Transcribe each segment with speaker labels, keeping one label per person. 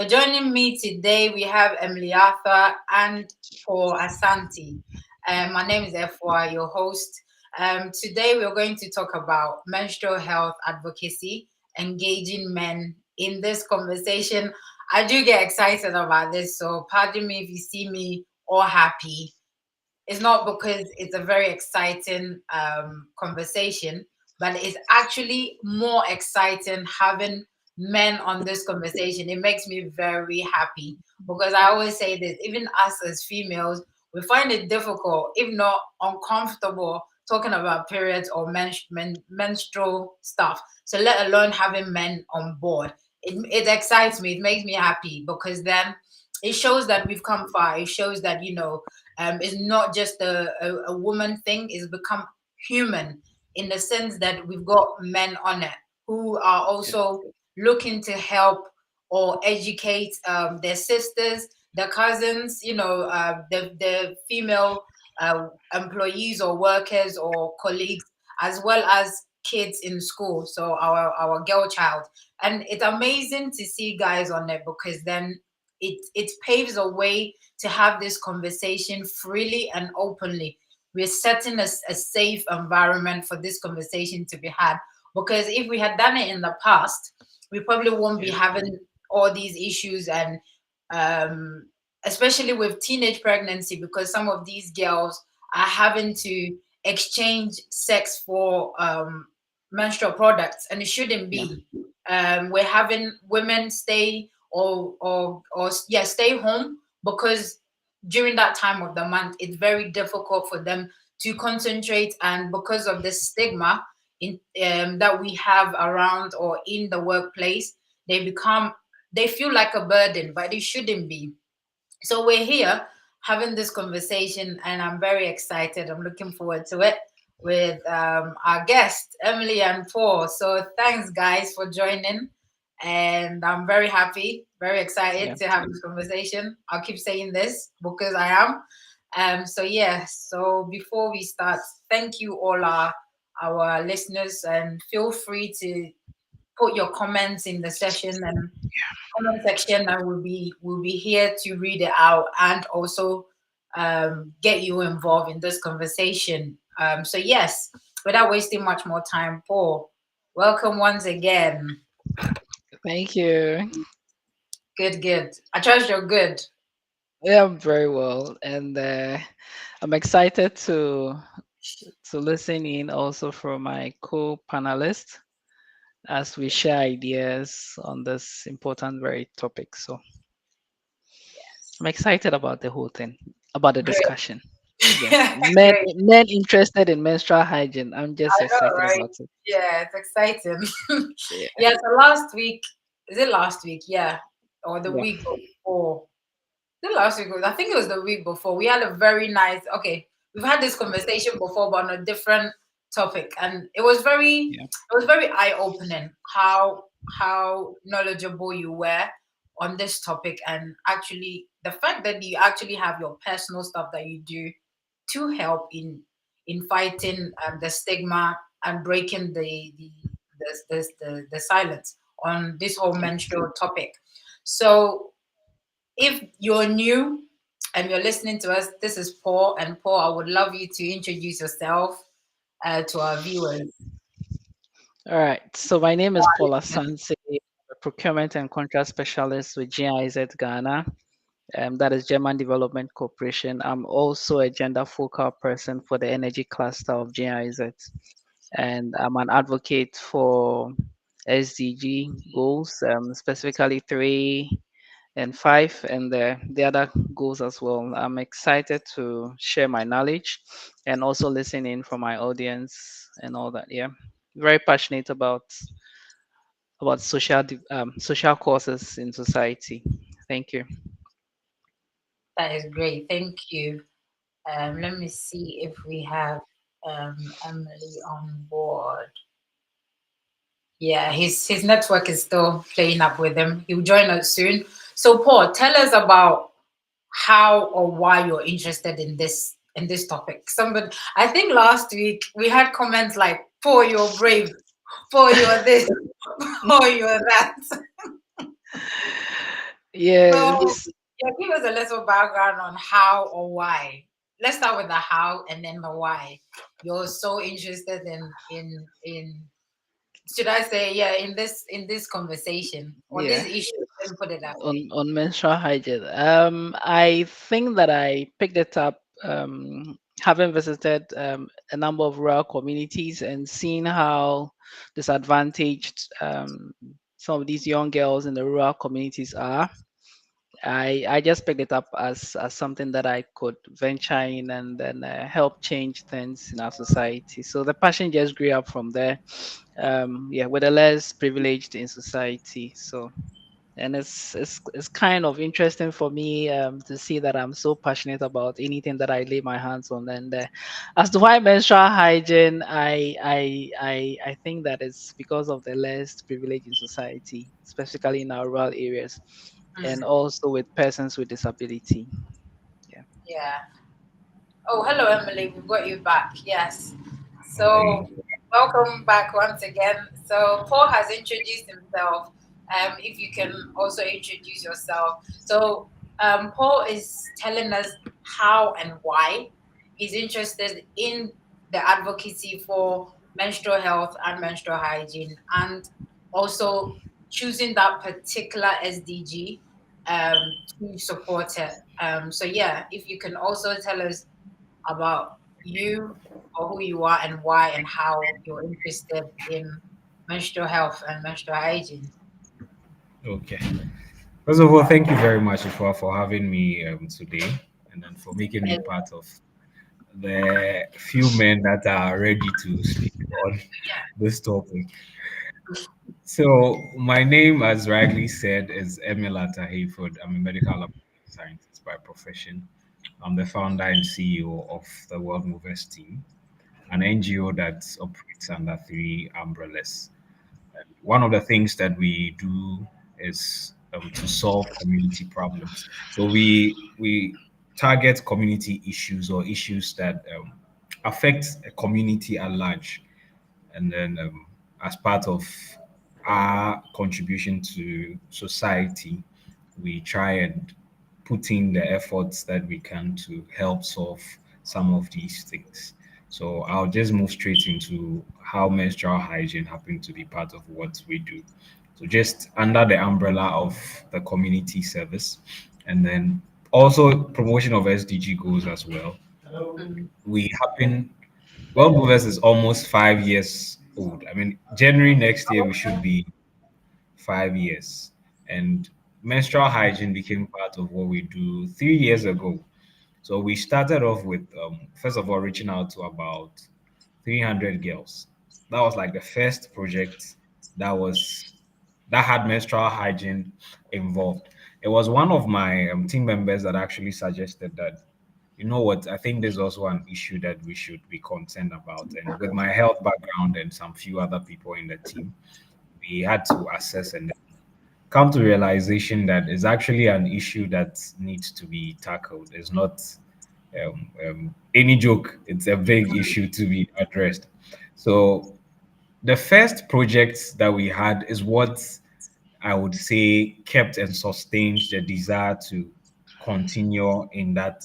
Speaker 1: So joining me today, we have Emele Arthur and for Asante. My name is Afua, your host. Today, we're going to talk about menstrual health advocacy, engaging men in this conversation. I do get excited about this, so pardon me if you see me all happy. It's not because it's a very exciting conversation, but it's actually more exciting having men on this conversation. It makes me very happy because I always say this, even us as females, we find it difficult, if not uncomfortable, talking about periods or menstrual stuff. So let alone having men on board. It excites me. It makes me happy because then it shows that we've come far. It shows that, it's not just a woman thing. It's become human in the sense that we've got men on it who are
Speaker 2: Yeah.
Speaker 1: also looking to help or educate their sisters, their cousins, the female employees or workers or colleagues, as well as kids in school. So our girl child, and it's amazing to see guys on it because then it paves a way to have this conversation freely and openly. We're setting a safe environment for this conversation to be had. Because if we had done it in the past, we probably won't be
Speaker 2: Yeah.
Speaker 1: having all these issues and um, especially with teenage pregnancy, because some of these girls are having to exchange sex for menstrual products, and it shouldn't
Speaker 2: Yeah.
Speaker 1: be. We're having women stay or yeah, stay home because during that time of the month it's very difficult for them to concentrate, and because of the stigma in that we have around or in the workplace, they feel like a burden, but it shouldn't be. So we're here having this conversation, and I'm very excited. I'm looking forward to it with our guests, Emele and Paul. So thanks, guys, for joining. And I'm very happy, very excited
Speaker 2: Yeah.
Speaker 1: to have this conversation. I'll keep saying this because I am. So yeah. So before we start, thank you all our listeners, and feel free to put your comments in the session and comment section, and we'll be here to read it out and also get you involved in this conversation. So yes, without wasting much more time, Paul, welcome once again.
Speaker 2: Thank you.
Speaker 1: Good, good. I trust you're good.
Speaker 2: Yeah, I'm very well, and I'm excited to listen in also from my co-panelists as we share ideas on this important very topic. So I'm excited about the whole thing, about the
Speaker 1: Great.
Speaker 2: discussion. Yeah, men
Speaker 1: Great.
Speaker 2: men interested in menstrual hygiene. I'm just
Speaker 1: I know,
Speaker 2: excited
Speaker 1: right?
Speaker 2: about it.
Speaker 1: Yeah, it's exciting.
Speaker 2: Yeah.
Speaker 1: Yeah, so last week, is it last week? Yeah, or the
Speaker 2: Yeah.
Speaker 1: week before? The last week, I think it was the week before. We had a very nice. Okay, we've had this conversation before, but on a different topic, and
Speaker 2: Yeah.
Speaker 1: it was very eye opening how knowledgeable you were on this topic, and actually the fact that you actually have your personal stuff that you do to help in fighting the stigma and breaking the silence on this whole
Speaker 2: Yeah.
Speaker 1: menstrual topic. So if you're new and you're listening to us, this is Paul. And Paul, I would love you to introduce yourself to our viewers.
Speaker 2: All right. So my name is Paul Asante, a procurement and contract specialist with GIZ Ghana. That is German Development Corporation. I'm also a gender focal person for the energy cluster of GIZ, and I'm an advocate for SDG goals, specifically 3 and 5, and the other goals as well. I'm excited to share my knowledge and also listen in from my audience and all that. Yeah, very passionate about social causes in society. Thank you.
Speaker 1: That is great. Thank you. Let me see if we have Emily on board. Yeah, his network is still playing up with him. He'll join us soon. So, Paul, tell us about how or why you're interested in this topic. Somebody, I think last week we had comments like, "Paul, you're brave. Paul, you're this. Paul, you're that." So
Speaker 2: Yes.
Speaker 1: yeah, give us a little background on how or why. Let's start with the how and then the why. You're so interested in should I say, yeah, in this conversation or this
Speaker 2: Yeah.
Speaker 1: issue, let me put it that way.
Speaker 2: On menstrual hygiene. I think that I picked it up having visited a number of rural communities and seeing how disadvantaged some of these young girls in the rural communities are. I just picked it up as something that I could venture in and then help change things in our society. So the passion just grew up from there. Yeah, with the less privileged in society. So and it's kind of interesting for me to see that I'm so passionate about anything that I lay my hands on. And as to why menstrual hygiene, I think that it's because of the less privilege in society, specifically in our rural areas, and
Speaker 1: Mm,
Speaker 2: also with persons with disability. Yeah.
Speaker 1: yeah. Oh, hello, Emily. We've got you back. Yes.
Speaker 3: Okay.
Speaker 1: So, welcome back once again. So, Paul has introduced himself. If you can also introduce yourself. So, Paul is telling us how and why he's interested in the advocacy for menstrual health and menstrual hygiene, and also choosing that particular SDG to support it. So, yeah, if you can also tell us about you or who you are and why and how you're interested in menstrual health and menstrual hygiene.
Speaker 3: Okay. First of all, thank you very much, Afua, for having me today and then for making me part of the few men that are ready to speak on this topic. So, my name, as rightly said, is Emele Arthur-Hayford. I'm a medical laboratory scientist by profession. I'm the founder and CEO of the World Movers team, an NGO that operates under three umbrellas. One of the things that we do is to solve community problems. So we target community issues or issues that affect a community at large, and then as part of our contribution to society, we try and put in the efforts that we can to help solve some of these things. So I'll just move straight into how menstrual hygiene happened to be part of what we do. So just under the umbrella of the community service, and then also promotion of SDG goals as well.
Speaker 1: Mm,
Speaker 3: We happen World Movers is almost 5 years old. I mean, January next year we should be 5 years. And menstrual hygiene became part of what we do 3 years ago. So we started off with, first of all, reaching out to about 300 girls. That was like the first project that was that had menstrual hygiene involved. It was one of my team members that actually suggested that, you know what, I think there's also an issue that we should be concerned about. And with my health background and some few other people in the team, we had to assess and come to realization that it's actually an issue that needs to be tackled. It's not any joke. It's a big issue to be addressed. So the first project that we had is what I would say kept and sustained the desire to continue in that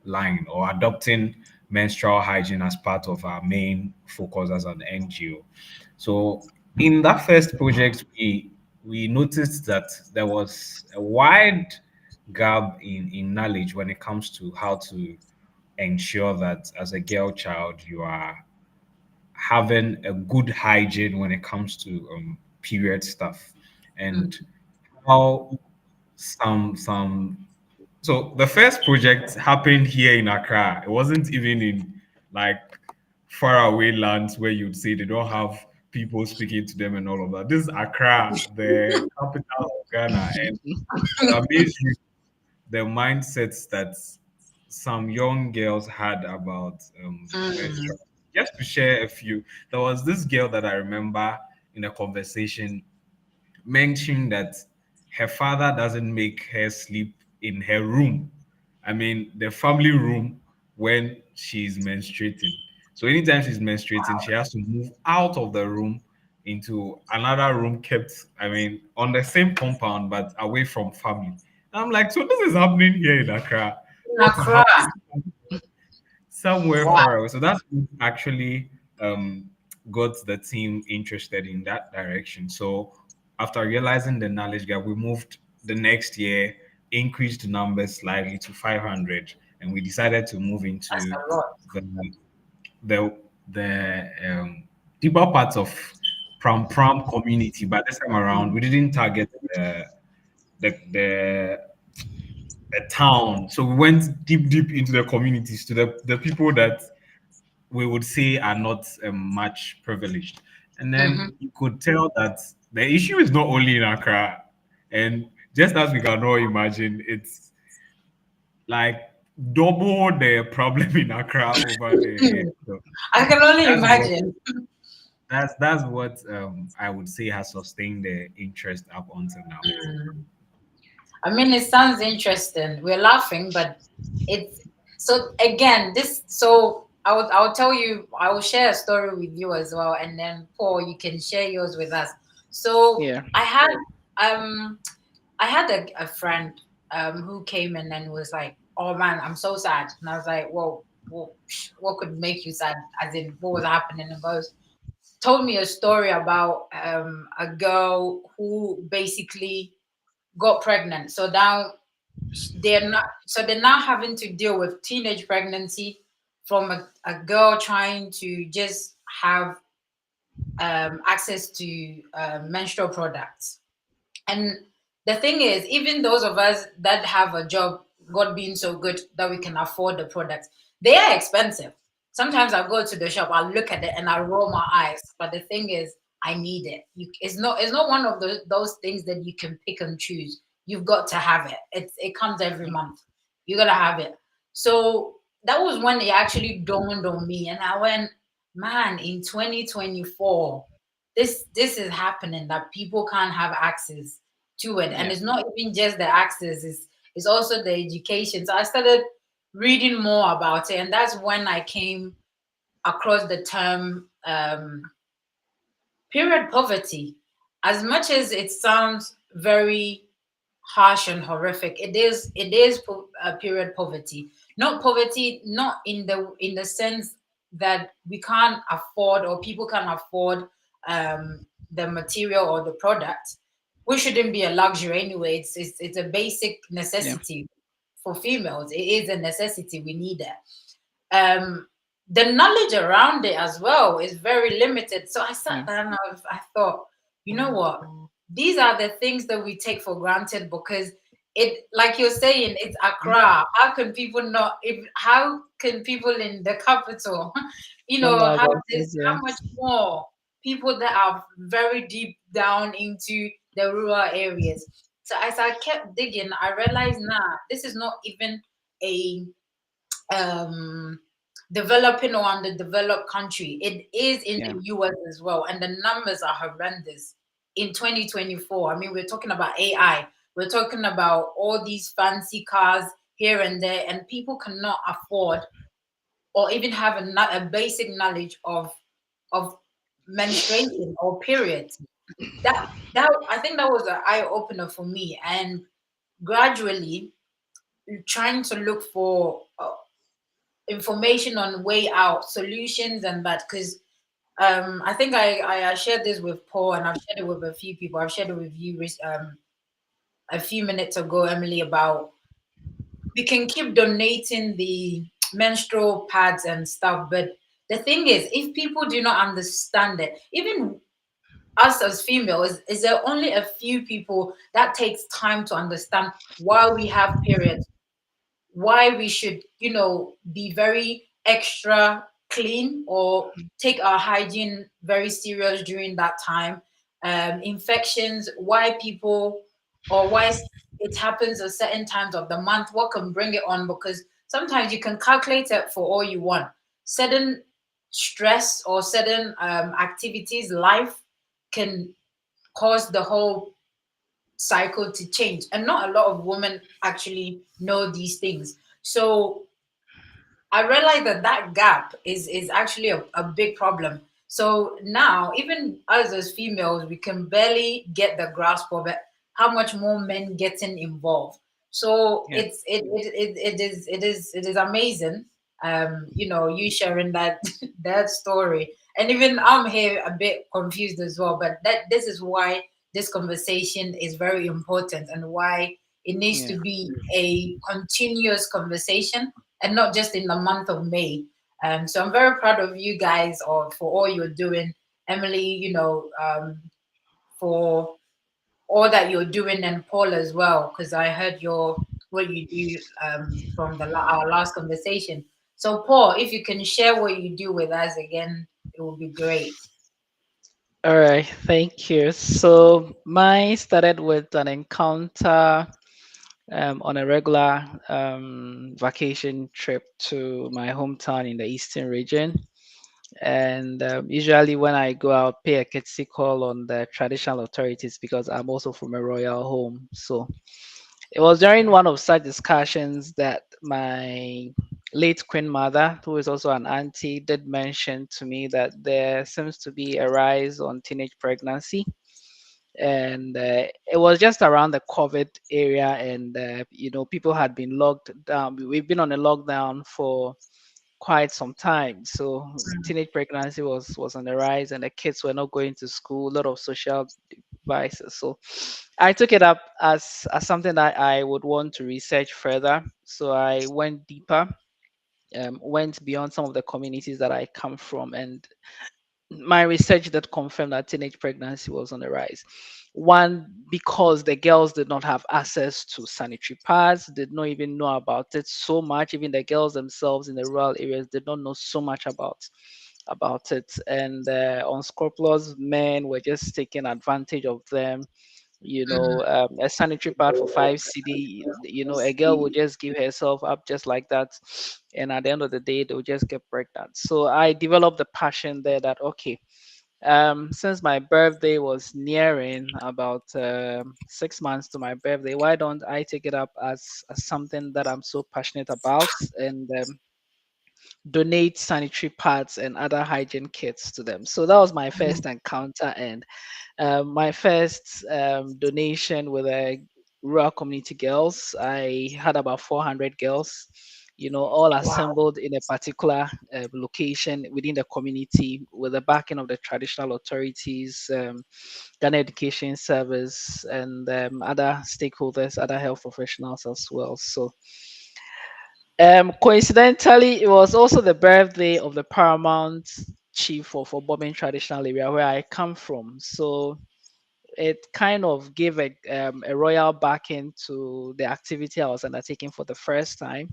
Speaker 3: line or adopting menstrual hygiene as part of our main focus as an NGO. So in that first project, we noticed that there was a wide gap in knowledge when it comes to how to ensure that as a girl child you are having a good hygiene when it comes to period stuff, and
Speaker 1: mm,
Speaker 3: how some so the first project happened here in Accra. It wasn't even in like faraway lands where you'd say they don't have people speaking to them and all of that. This is Accra, the capital of Ghana, and it amazed you the mindsets that some young girls had about
Speaker 1: mm,
Speaker 3: menstruation. Just to share a few, there was this girl that I remember in a conversation mentioned that her father doesn't make her sleep in her room. I mean, the family room when she's menstruating. So anytime she's menstruating, she has to move out of the room into another room kept, I mean, on the same compound but away from family. And I'm like, so this is happening here in Accra.
Speaker 1: In
Speaker 3: What is
Speaker 1: Accra.
Speaker 3: happening somewhere
Speaker 1: Wow.
Speaker 3: far away? So that's actually got the team interested in that direction. So after realizing the knowledge gap, we moved the next year, increased the numbers slightly to 500, and we decided to move
Speaker 1: That's
Speaker 3: into
Speaker 1: a lot.
Speaker 3: the the deeper parts of Pram Pram community. But this time around, we didn't target the the the town. So we went deep into the communities to the people that we would say are not much privileged. And then
Speaker 1: Mm-hmm.
Speaker 3: you could tell that the issue is not only in Accra. And just as we can all imagine, it's like double the problem in Accra over there. Yeah. So
Speaker 1: I can only
Speaker 3: that's what
Speaker 1: imagine.
Speaker 3: I would say has sustained the interest up until now.
Speaker 1: Mm. I mean, it sounds interesting. We're laughing, but it's so again, this so I will tell you, I will share a story with you as well, and then Paul, you can share yours with us. So
Speaker 2: Yeah.
Speaker 1: um I had a friend who came in and was like, "Oh man, I'm so sad." And I was like, "Whoa, what could make you sad? As in, what was happening?" And both told me a story about a girl who basically got pregnant. So now they're now having to deal with teenage pregnancy from a girl trying to just have access to menstrual products. And the thing is, even those of us that have a job, God being so good that we can afford the products, they are expensive. Sometimes I go to the shop, I look at it and I roll my eyes. But the thing is, I need it. It's not one of those things that you can pick and choose. You've got to have it. It comes every month. You gotta have it. So that was when it actually dawned on me, and I went, man, in 2024, this is happening that people can't have access to it, and
Speaker 2: Yeah.
Speaker 1: it's not even just the access, it's also the education. So I started reading more about it, and that's when I came across the term period poverty. As much as it sounds very harsh and horrific, period poverty. Not poverty, not in the sense that we can't afford or people can't afford the material or the product, which shouldn't be a luxury anyway. It's a basic
Speaker 2: Yeah.
Speaker 1: necessity for females. It is a necessity. We need it. um the knowledge around it as well is very limited. So I sat
Speaker 2: Yeah.
Speaker 1: down and I thought, you know what? These are the things that we take for granted because it, like you're saying, it's Accra. How can people not? If how can people in the capital,
Speaker 2: Don't know
Speaker 1: have
Speaker 2: about
Speaker 1: this?
Speaker 2: this. Yeah.
Speaker 1: How much more people that are very deep down into the rural areas? So as I kept digging, I realized, nah, this is not even a um developing or underdeveloped country. It is in
Speaker 2: Yeah.
Speaker 1: the US as well, and the numbers are horrendous in 2024. I mean, we're talking about AI, we're talking about all these fancy cars here and there, and people cannot afford or even have a basic knowledge of menstruation or periods. That I think that was an eye opener for me, and gradually trying to look for information on way out solutions and that, because I think I shared this with Paul, and I've shared it with a few people. I've shared it with you a few minutes ago, Emily, about we can keep donating the menstrual pads and stuff, but the thing is, if people do not understand it, even us as females, is there only a few people that takes time to understand why we have periods, why we should, be very extra clean or take our hygiene very serious during that time. Infections, why people or why it happens at certain times of the month, what can bring it on? Because sometimes you can calculate it for all you want. Certain stress or certain activities, life can cause the whole cycle to change, and not a lot of women actually know these things. So I realized that gap is actually a big problem. So now, even us as females, we can barely get the grasp of it. How much more men getting involved? So
Speaker 2: Yeah.
Speaker 1: it is amazing. You sharing that that story, and even I'm here a bit confused as well. But this is why this conversation is very important, and why it needs
Speaker 2: Yeah.
Speaker 1: to be a continuous conversation, and not just in the month of May. So I'm very proud of you guys for all you're doing, Emily. For all that you're doing, and Paul as well, because I heard your what you do from our last conversation. So Paul, if you can share what you do with us again, it would be great.
Speaker 2: All right. Thank you. So mine started with an encounter on a regular vacation trip to my hometown in the eastern region. And usually, when I go out, pay a courtesy call on the traditional authorities because I'm also from a royal home. So it was during one of such discussions that my late queen mother, who is also an auntie, did mention to me that there seems to be a rise on teenage pregnancy. And it was just around the COVID area, and people had been locked down. We've been on a lockdown for quite some time. So teenage pregnancy was on the rise, and the kids were not going to school. A lot of social devices. So I took it up as something that I would want to research further. So I went deeper. Went beyond some of the communities that I come from, and my research that confirmed that teenage pregnancy was on the rise. One, because the girls did not have access to sanitary pads, did not even know about it so much. Even the girls themselves in the rural areas did not know so much about it, and unscrupulous men were just taking advantage of them. A sanitary pad for 5 CD. A girl would just give herself up just like that, and at the end of the day, they'll just get pregnant. So I developed the passion there that okay, since my birthday was nearing about 6 months to my birthday, why don't I take it up as something that I'm so passionate about, and donate sanitary pads and other hygiene kits to them. So that was my first encounter, and my first donation with a rural community girls. I had about 400 girls, all
Speaker 1: Wow.
Speaker 2: assembled in a particular location within the community with the backing of the traditional authorities, Ghana Education Service, and other stakeholders, other health professionals as well. So coincidentally, it was also the birthday of the paramount chief for Bobbin traditional area where I come from. So it kind of gave a royal backing to the activity I was undertaking for the first time.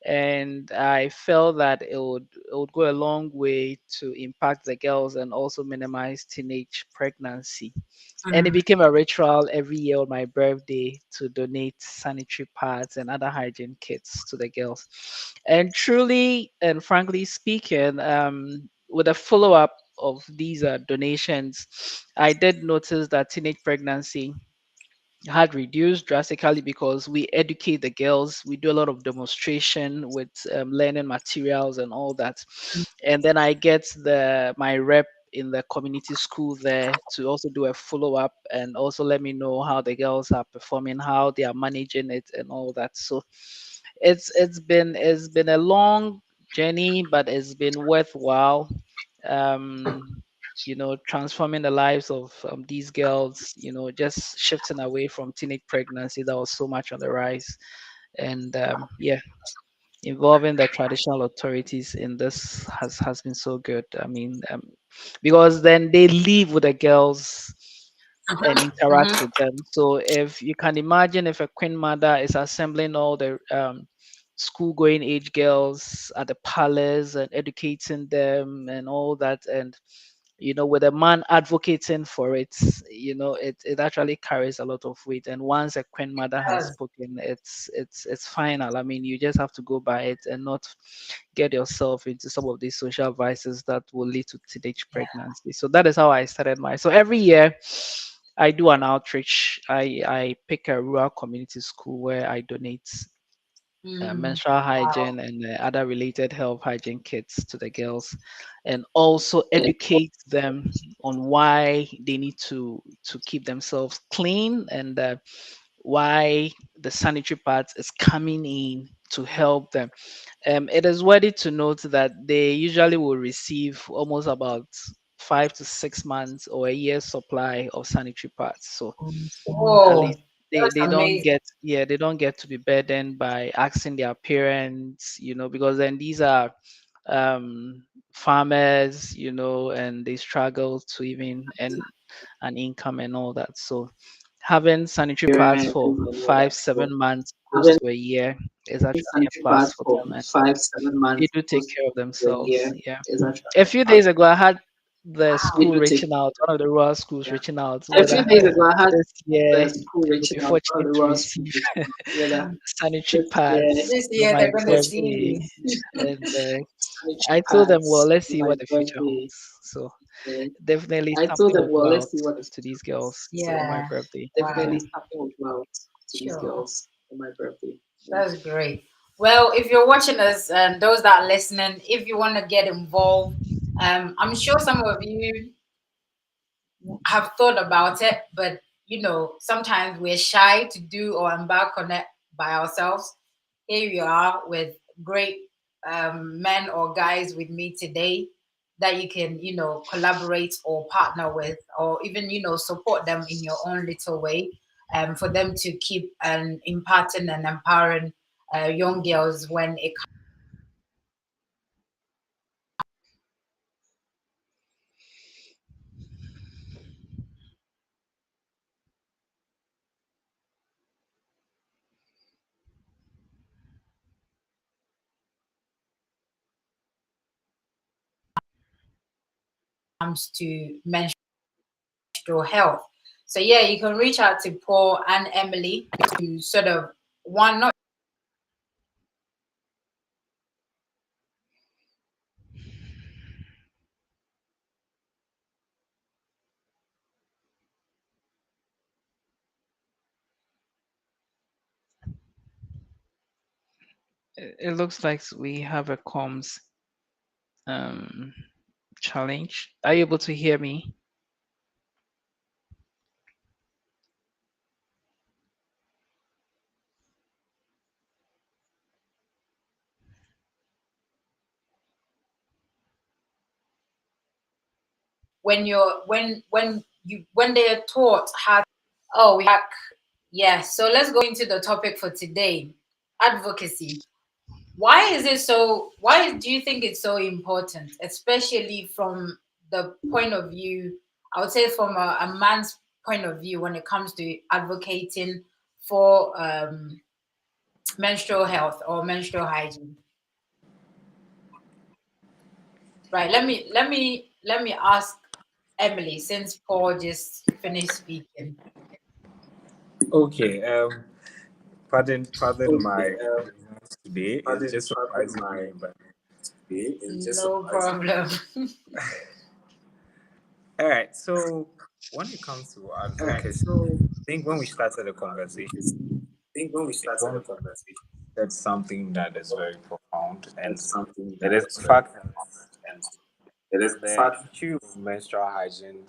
Speaker 2: And I felt that it would go a long way to impact the girls and also minimize teenage pregnancy. And it
Speaker 1: Mm,
Speaker 2: became a ritual every year on my birthday to donate sanitary pads and other hygiene kits to the girls. And truly and frankly speaking, with a follow up of these donations, I did notice that teenage pregnancy had reduced drastically because we educate the girls. We do a lot of demonstration with learning materials and all that. And then I get my rep in the community school there to also do a follow up and also let me know how the girls are performing, how they are managing it, and all that. So it's been a long journey, but it's been worthwhile. Transforming the lives of these girls, just shifting away from teenage pregnancy that was so much on the rise. And yeah, involving the traditional authorities in this has been so good. I mean, because then they live with the girls and interact
Speaker 1: mhm,
Speaker 2: with them. So if you can imagine, if a queen mother is assembling all the school going age girls at the palace and educating them and all that, and with a man advocating for it, it actually carries a lot of weight. And once a queen mother has
Speaker 1: yes,
Speaker 2: spoken, it's final. I mean, you just have to go by it and not get yourself into some of these social vices that will lead to teenage pregnancy. So that is how I started my. So every year I do an outreach. I pick a rural community school where I donate menstrual hygiene and other related health hygiene kits to the girls, and also educate them on why they need to keep themselves clean, and why the sanitary parts is coming in to help them. It is worthy to note that they usually will receive almost about 5 to 6 months or a year's supply of sanitary parts. So at
Speaker 1: Oh,
Speaker 2: least they
Speaker 1: that's
Speaker 2: don't
Speaker 1: amazing.
Speaker 2: get, yeah, they don't get to be burdened by asking their parents, because then these are farmers, and they struggle to even earn an income and all that. So having sanitary pads for 5 7 months close to a year is actually a plus for them, and they do take care of themselves. Yeah. A few days ago, I had the school reaching out, one of the rural schools reaching out, whether this year they would be fortunate to receive sanitary pads
Speaker 1: This
Speaker 2: on
Speaker 1: year
Speaker 2: my
Speaker 1: they're gonna
Speaker 2: birthday.
Speaker 1: see.
Speaker 2: And I told them, well, let's see what the future holds. So definitely something will go out to these girls on my
Speaker 1: Yeah.
Speaker 2: birthday.
Speaker 1: Wow.
Speaker 2: Yeah.
Speaker 1: Sure. That's great. Well, if you're watching us and those that are listening, if you want to get involved, I'm sure some of you have thought about it, but sometimes we're shy to do or embark on it by ourselves. Here you are with great men or guys with me today that you can, collaborate or partner with, or even, support them in your own little way, for them to keep imparting and empowering young girls when comes to menstrual health. So yeah, you can reach out to Paul and Emily to sort of one not
Speaker 2: It looks like we have a comms um, challenge. Are you able to hear me?
Speaker 1: when they're taught how. Oh, we back. Yeah, so let's go into the topic for today. Advocacy. Why do you think it's so important, especially from the point of view, I would say from a man's point of view, when it comes to advocating for menstrual health or menstrual hygiene? Right. Let me ask Emily, since Paul just finished speaking.
Speaker 3: Okay. Pardon my ignorance today. It's just surprising me, but
Speaker 1: No problem.
Speaker 3: all right. So when it comes to advocacy, I think when we started the conversation, when we said something that is very profound, and it is the fact that the issue of menstrual hygiene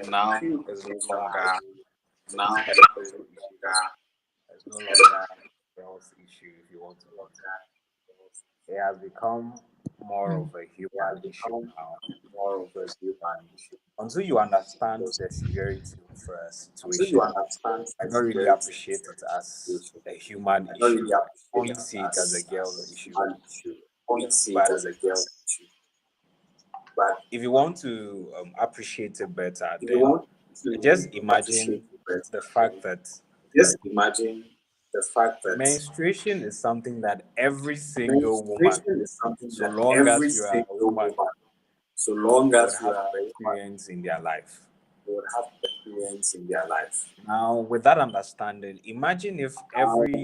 Speaker 3: now is no longer a boys issue. It's no longer a girls issue, if you want to put it. It has become more of a human issue now. Because until you understand the severity of a situation, I don't really appreciate it as a human issue. Only see it as a girl's issue. But if you want to appreciate it better, then just imagine the fact that menstruation is something that every single woman, so long as you are a woman, would have to experience in their life. Now, with that understanding, imagine if every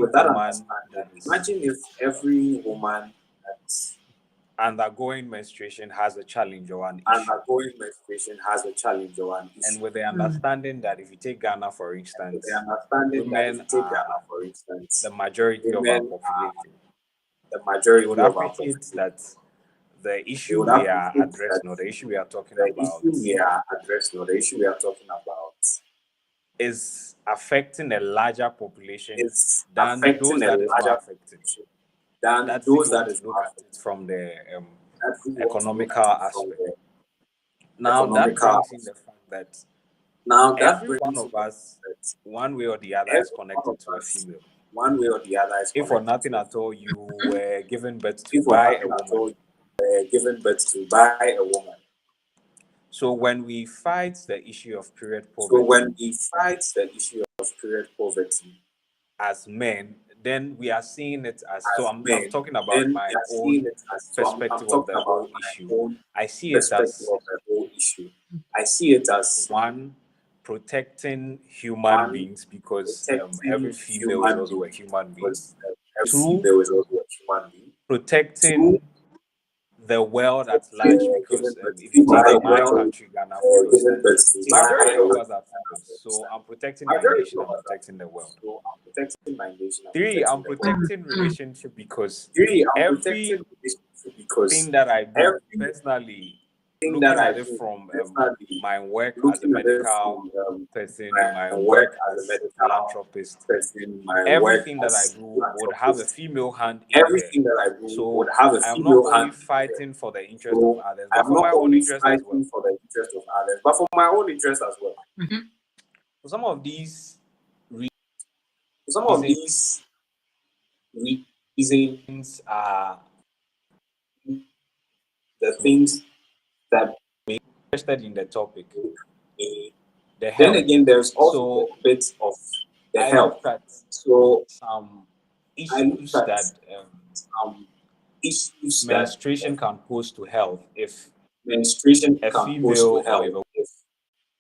Speaker 3: woman that is undergoing menstruation has a challenge or an issue. And with the understanding that if you take Ghana, for instance, women are the majority of our population. the
Speaker 4: we would
Speaker 3: majority of our
Speaker 4: appreciate
Speaker 3: prophecy.
Speaker 4: that the
Speaker 3: We
Speaker 4: issue
Speaker 3: would
Speaker 4: we are
Speaker 3: appreciate that
Speaker 4: addressing, or the issue we are talking
Speaker 3: the
Speaker 4: about,
Speaker 3: issue we are addressing or the issue we are talking about
Speaker 4: is affecting a larger population
Speaker 3: is
Speaker 4: than
Speaker 3: affecting
Speaker 4: those
Speaker 3: a
Speaker 4: that is
Speaker 3: larger
Speaker 4: not affecting.
Speaker 3: population than
Speaker 4: That's if
Speaker 3: those
Speaker 4: you
Speaker 3: that
Speaker 4: want to
Speaker 3: is
Speaker 4: look
Speaker 3: not
Speaker 4: at
Speaker 3: affected.
Speaker 4: it from the
Speaker 3: That we want to look
Speaker 4: economical
Speaker 3: at it from
Speaker 4: aspect.
Speaker 3: the
Speaker 4: Now, that
Speaker 3: economical
Speaker 4: brings in the
Speaker 3: aspect.
Speaker 4: fact that
Speaker 3: Now that
Speaker 4: every one
Speaker 3: brings in
Speaker 4: of
Speaker 3: the
Speaker 4: us,
Speaker 3: that
Speaker 4: one way or the other, is
Speaker 3: every one
Speaker 4: connected
Speaker 3: of
Speaker 4: to a
Speaker 3: us,
Speaker 4: female.
Speaker 3: one way or the other, is
Speaker 4: If for
Speaker 3: connected
Speaker 4: nothing
Speaker 3: to a
Speaker 4: at all,
Speaker 3: female.
Speaker 4: you were given birth to
Speaker 3: If for
Speaker 4: by a
Speaker 3: nothing at
Speaker 4: woman.
Speaker 3: all, given birth to by a woman.
Speaker 4: So when we fight the issue of period
Speaker 3: So
Speaker 4: poverty
Speaker 3: when we fight the issue of period poverty
Speaker 4: as men, then we are seeing it as, so
Speaker 3: as
Speaker 4: I'm
Speaker 3: men,
Speaker 4: talking about
Speaker 3: then
Speaker 4: my
Speaker 3: we are
Speaker 4: own
Speaker 3: seeing it as, so I'm
Speaker 4: perspective of
Speaker 3: talking
Speaker 4: the
Speaker 3: about
Speaker 4: whole issue.
Speaker 3: my own
Speaker 4: I see it
Speaker 3: perspective
Speaker 4: as
Speaker 3: of the whole issue. I see it as
Speaker 4: one, protecting human
Speaker 3: one,
Speaker 4: beings, because every
Speaker 3: protecting
Speaker 4: female is
Speaker 3: human
Speaker 4: also a
Speaker 3: beings,
Speaker 4: human being.
Speaker 3: because every
Speaker 4: Two,
Speaker 3: female is also a human being. Two,
Speaker 4: protecting the world at large,
Speaker 3: protecting
Speaker 4: because
Speaker 3: given birth
Speaker 4: if you
Speaker 3: to
Speaker 4: take
Speaker 3: by a
Speaker 4: my
Speaker 3: woman,
Speaker 4: country, Ghana, for
Speaker 3: given birth
Speaker 4: instance,
Speaker 3: to by
Speaker 4: majority
Speaker 3: a
Speaker 4: of
Speaker 3: woman.
Speaker 4: us are females. So I'm protecting my
Speaker 3: Majority
Speaker 4: nation,
Speaker 3: of
Speaker 4: I'm
Speaker 3: us are
Speaker 4: protecting the
Speaker 3: females,
Speaker 4: world.
Speaker 3: so I'm protecting my nation, I'm
Speaker 4: Three, I'm
Speaker 3: protecting the world.
Speaker 4: protecting relationship, because
Speaker 3: Three, I'm
Speaker 4: everything
Speaker 3: protecting relationship because
Speaker 4: that I do,
Speaker 3: everything
Speaker 4: personally,
Speaker 3: that
Speaker 4: looking
Speaker 3: I
Speaker 4: at it
Speaker 3: do,
Speaker 4: from
Speaker 3: personally,
Speaker 4: my work as a
Speaker 3: looking at it
Speaker 4: medical
Speaker 3: from
Speaker 4: person,
Speaker 3: my
Speaker 4: my
Speaker 3: work
Speaker 4: work
Speaker 3: as a
Speaker 4: as a
Speaker 3: medical
Speaker 4: philanthropist,
Speaker 3: person, my work
Speaker 4: everything that I
Speaker 3: as
Speaker 4: do would have a
Speaker 3: philanthropist,
Speaker 4: female hand in there.
Speaker 3: everything that I do would
Speaker 4: So
Speaker 3: have a
Speaker 4: I am not
Speaker 3: female
Speaker 4: only
Speaker 3: hand in there.
Speaker 4: fighting for the interest of
Speaker 3: So
Speaker 4: others, but
Speaker 3: I'm
Speaker 4: for
Speaker 3: not
Speaker 4: my own
Speaker 3: only
Speaker 4: interest as well.
Speaker 3: fighting for the interest of others, but for my own interest as well.
Speaker 4: So some of these
Speaker 3: Some of these reasons
Speaker 4: reasons are
Speaker 3: the things that
Speaker 4: interested in the topic,
Speaker 3: me.
Speaker 4: the
Speaker 3: Then
Speaker 4: health.
Speaker 3: again, there's also the
Speaker 4: So
Speaker 3: bit of the
Speaker 4: I
Speaker 3: health.
Speaker 4: look at
Speaker 3: So
Speaker 4: some
Speaker 3: I looked
Speaker 4: issues
Speaker 3: at
Speaker 4: that
Speaker 3: issues that
Speaker 4: menstruation can pose to health if
Speaker 3: menstruation
Speaker 4: a
Speaker 3: can pose to
Speaker 4: female or if
Speaker 3: health if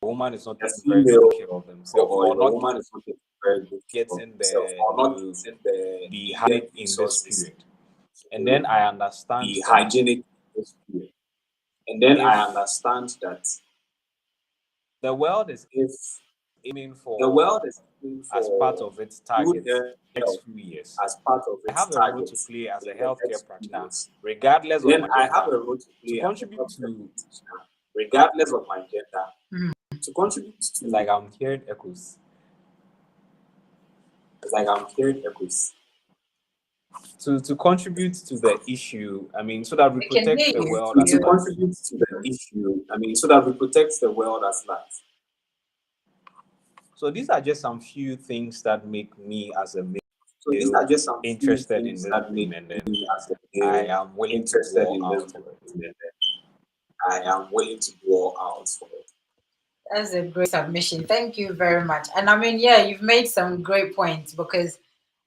Speaker 4: a woman is not
Speaker 3: a
Speaker 4: taking very good
Speaker 3: female
Speaker 4: care of themselves,
Speaker 3: or
Speaker 4: or
Speaker 3: if a
Speaker 4: not
Speaker 3: woman is not taking very good care of
Speaker 4: getting
Speaker 3: themselves or not
Speaker 4: the
Speaker 3: getting the needed
Speaker 4: hygienic in this
Speaker 3: resources
Speaker 4: period. And
Speaker 3: to
Speaker 4: then I understand
Speaker 3: be
Speaker 4: that
Speaker 3: hygienic in this period. And then I
Speaker 4: if
Speaker 3: understand that
Speaker 4: the world is
Speaker 3: if
Speaker 4: aiming
Speaker 3: the
Speaker 4: for,
Speaker 3: world is looking
Speaker 4: as part
Speaker 3: for
Speaker 4: of its
Speaker 3: good
Speaker 4: targets
Speaker 3: health
Speaker 4: next few years,
Speaker 3: as part of
Speaker 4: I
Speaker 3: its
Speaker 4: have a role to
Speaker 3: targets
Speaker 4: play as a
Speaker 3: in the
Speaker 4: healthcare
Speaker 3: next few
Speaker 4: practitioner,
Speaker 3: years,
Speaker 4: regardless of
Speaker 3: then
Speaker 4: my
Speaker 3: I have
Speaker 4: gender,
Speaker 3: a role to
Speaker 4: to
Speaker 3: play as a
Speaker 4: contribute
Speaker 3: healthcare
Speaker 4: to,
Speaker 3: practitioner, regardless of my gender, to contribute
Speaker 4: it's
Speaker 3: to,
Speaker 4: like I'm hearing echoes,
Speaker 3: like I'm hearing echoes,
Speaker 4: to contribute to the issue. I mean, so that we
Speaker 1: We can
Speaker 4: protect
Speaker 1: hear
Speaker 4: the
Speaker 1: you.
Speaker 4: world at
Speaker 3: to
Speaker 1: You.
Speaker 4: large.
Speaker 3: contribute to the issue. I mean, so that we protect the world as large.
Speaker 4: So these are just some few things that make me as a
Speaker 3: So these
Speaker 4: male
Speaker 3: are just some few
Speaker 4: interested in
Speaker 3: things
Speaker 4: this
Speaker 3: that
Speaker 4: thing,
Speaker 3: make
Speaker 4: and then
Speaker 3: me as a
Speaker 4: I
Speaker 3: male
Speaker 4: am willing to
Speaker 3: interested
Speaker 4: dwell
Speaker 3: in this
Speaker 4: out
Speaker 3: book,
Speaker 4: for it.
Speaker 3: and then I am willing to go out for it.
Speaker 1: That's a great submission. Thank you very much. And I mean, yeah, you've made some great points because,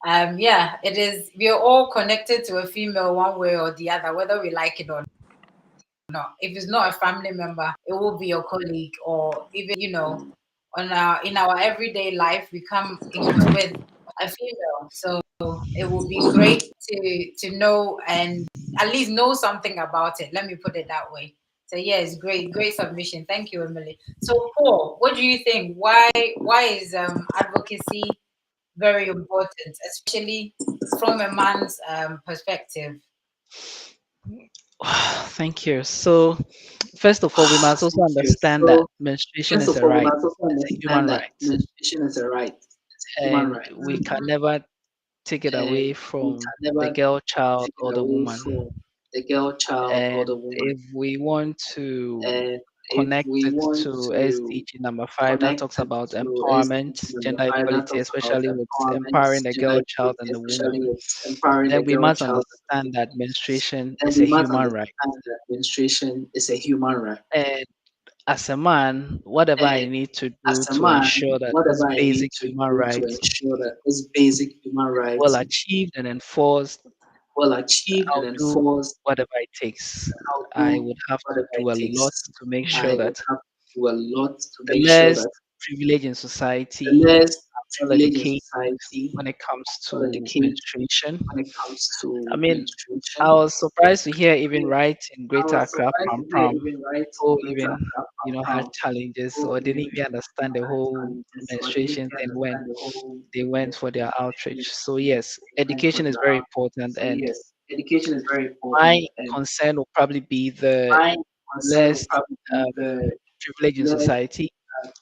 Speaker 1: yeah, it is. We are all connected to a female one way or the other, whether we like it or not. If it's not a family member, it will be your colleague, or even on our in our everyday life, we come in with a female. So it will be great to know and at least know something about it. Let me put it that way. So yes, great submission. Thank you, Emily. So Paul, what do you think? Why is advocacy very important, especially from a man's perspective?
Speaker 2: Thank you. So, first of all, we must also
Speaker 3: Thank you.
Speaker 2: understand that
Speaker 3: So
Speaker 2: menstruation
Speaker 3: first
Speaker 2: is
Speaker 3: of
Speaker 2: a
Speaker 3: all, we
Speaker 2: right,
Speaker 3: must also
Speaker 2: it's a human
Speaker 3: understand that
Speaker 2: right,
Speaker 3: menstruation is a right, it's a human
Speaker 2: and
Speaker 3: right,
Speaker 2: we can never take it
Speaker 3: and
Speaker 2: away
Speaker 3: we
Speaker 2: from
Speaker 3: can
Speaker 2: the
Speaker 3: never
Speaker 2: girl child
Speaker 3: take it
Speaker 2: or the
Speaker 3: away
Speaker 2: woman.
Speaker 3: from the girl child or the
Speaker 2: And
Speaker 3: woman.
Speaker 2: if we want to
Speaker 3: And if
Speaker 2: connect
Speaker 3: we
Speaker 2: it
Speaker 3: want
Speaker 2: to
Speaker 3: to
Speaker 2: SDG number 5, that
Speaker 3: connect
Speaker 2: talks
Speaker 3: it
Speaker 2: about
Speaker 3: to
Speaker 2: empowerment,
Speaker 3: SDG number
Speaker 2: gender
Speaker 3: 5, that
Speaker 2: equality,
Speaker 3: talks about
Speaker 2: especially with
Speaker 3: empowerment,
Speaker 2: empowering the
Speaker 3: gender
Speaker 2: girl child
Speaker 3: equality,
Speaker 2: and the
Speaker 3: especially
Speaker 2: woman,
Speaker 3: with empowering the
Speaker 2: then we
Speaker 3: girl
Speaker 2: must
Speaker 3: child and the
Speaker 2: understand
Speaker 3: woman,
Speaker 2: that menstruation
Speaker 3: then
Speaker 2: is
Speaker 3: we
Speaker 2: a
Speaker 3: must
Speaker 2: human right.
Speaker 3: understand that menstruation is a human right.
Speaker 2: And as a man, whatever I
Speaker 3: And
Speaker 2: need to do
Speaker 3: as a
Speaker 2: to
Speaker 3: man,
Speaker 2: ensure that this
Speaker 3: whatever I need
Speaker 2: basic
Speaker 3: to
Speaker 2: human
Speaker 3: do to
Speaker 2: right
Speaker 3: ensure that this basic human right
Speaker 2: well achieved and enforced,
Speaker 3: well achieved and
Speaker 2: I'll do
Speaker 3: enforced,
Speaker 2: whatever it takes.
Speaker 3: I'll
Speaker 2: I
Speaker 3: do
Speaker 2: would have to
Speaker 3: whatever it
Speaker 2: do a lot
Speaker 3: takes.
Speaker 2: to make
Speaker 3: I
Speaker 2: sure
Speaker 3: would
Speaker 2: that
Speaker 3: have to do a lot to
Speaker 2: the
Speaker 3: make sure
Speaker 2: less
Speaker 3: that
Speaker 2: privileged in
Speaker 3: the
Speaker 2: society
Speaker 3: less
Speaker 2: are well
Speaker 3: privileged in
Speaker 2: educated
Speaker 3: society
Speaker 2: when it comes
Speaker 3: will
Speaker 2: to
Speaker 3: educate
Speaker 2: menstruation.
Speaker 3: when it comes
Speaker 2: I
Speaker 3: to
Speaker 2: mean, I
Speaker 3: menstruation.
Speaker 2: was surprised to hear even
Speaker 3: mean,
Speaker 2: right in
Speaker 3: I
Speaker 2: Greater
Speaker 3: was
Speaker 2: Accra,
Speaker 3: surprised
Speaker 2: Pram
Speaker 3: to hear
Speaker 2: Pram,
Speaker 3: even right
Speaker 2: who
Speaker 3: in
Speaker 2: even had challenges or didn't even understand the
Speaker 3: had
Speaker 2: whole
Speaker 3: challenges or didn't
Speaker 2: menstruation
Speaker 3: even
Speaker 2: thing when
Speaker 3: understand the whole
Speaker 2: they went for their
Speaker 3: menstruation
Speaker 2: outreach.
Speaker 3: thing
Speaker 2: So yes,
Speaker 3: they went for
Speaker 2: education is
Speaker 3: their
Speaker 2: very
Speaker 3: outreach.
Speaker 2: important,
Speaker 3: So
Speaker 2: and
Speaker 3: yes,
Speaker 2: education is very
Speaker 5: My
Speaker 2: important, and
Speaker 5: concern will probably be the
Speaker 2: my concern will
Speaker 5: less
Speaker 2: probably
Speaker 5: um,
Speaker 2: be the
Speaker 5: privilege in
Speaker 2: less
Speaker 5: society,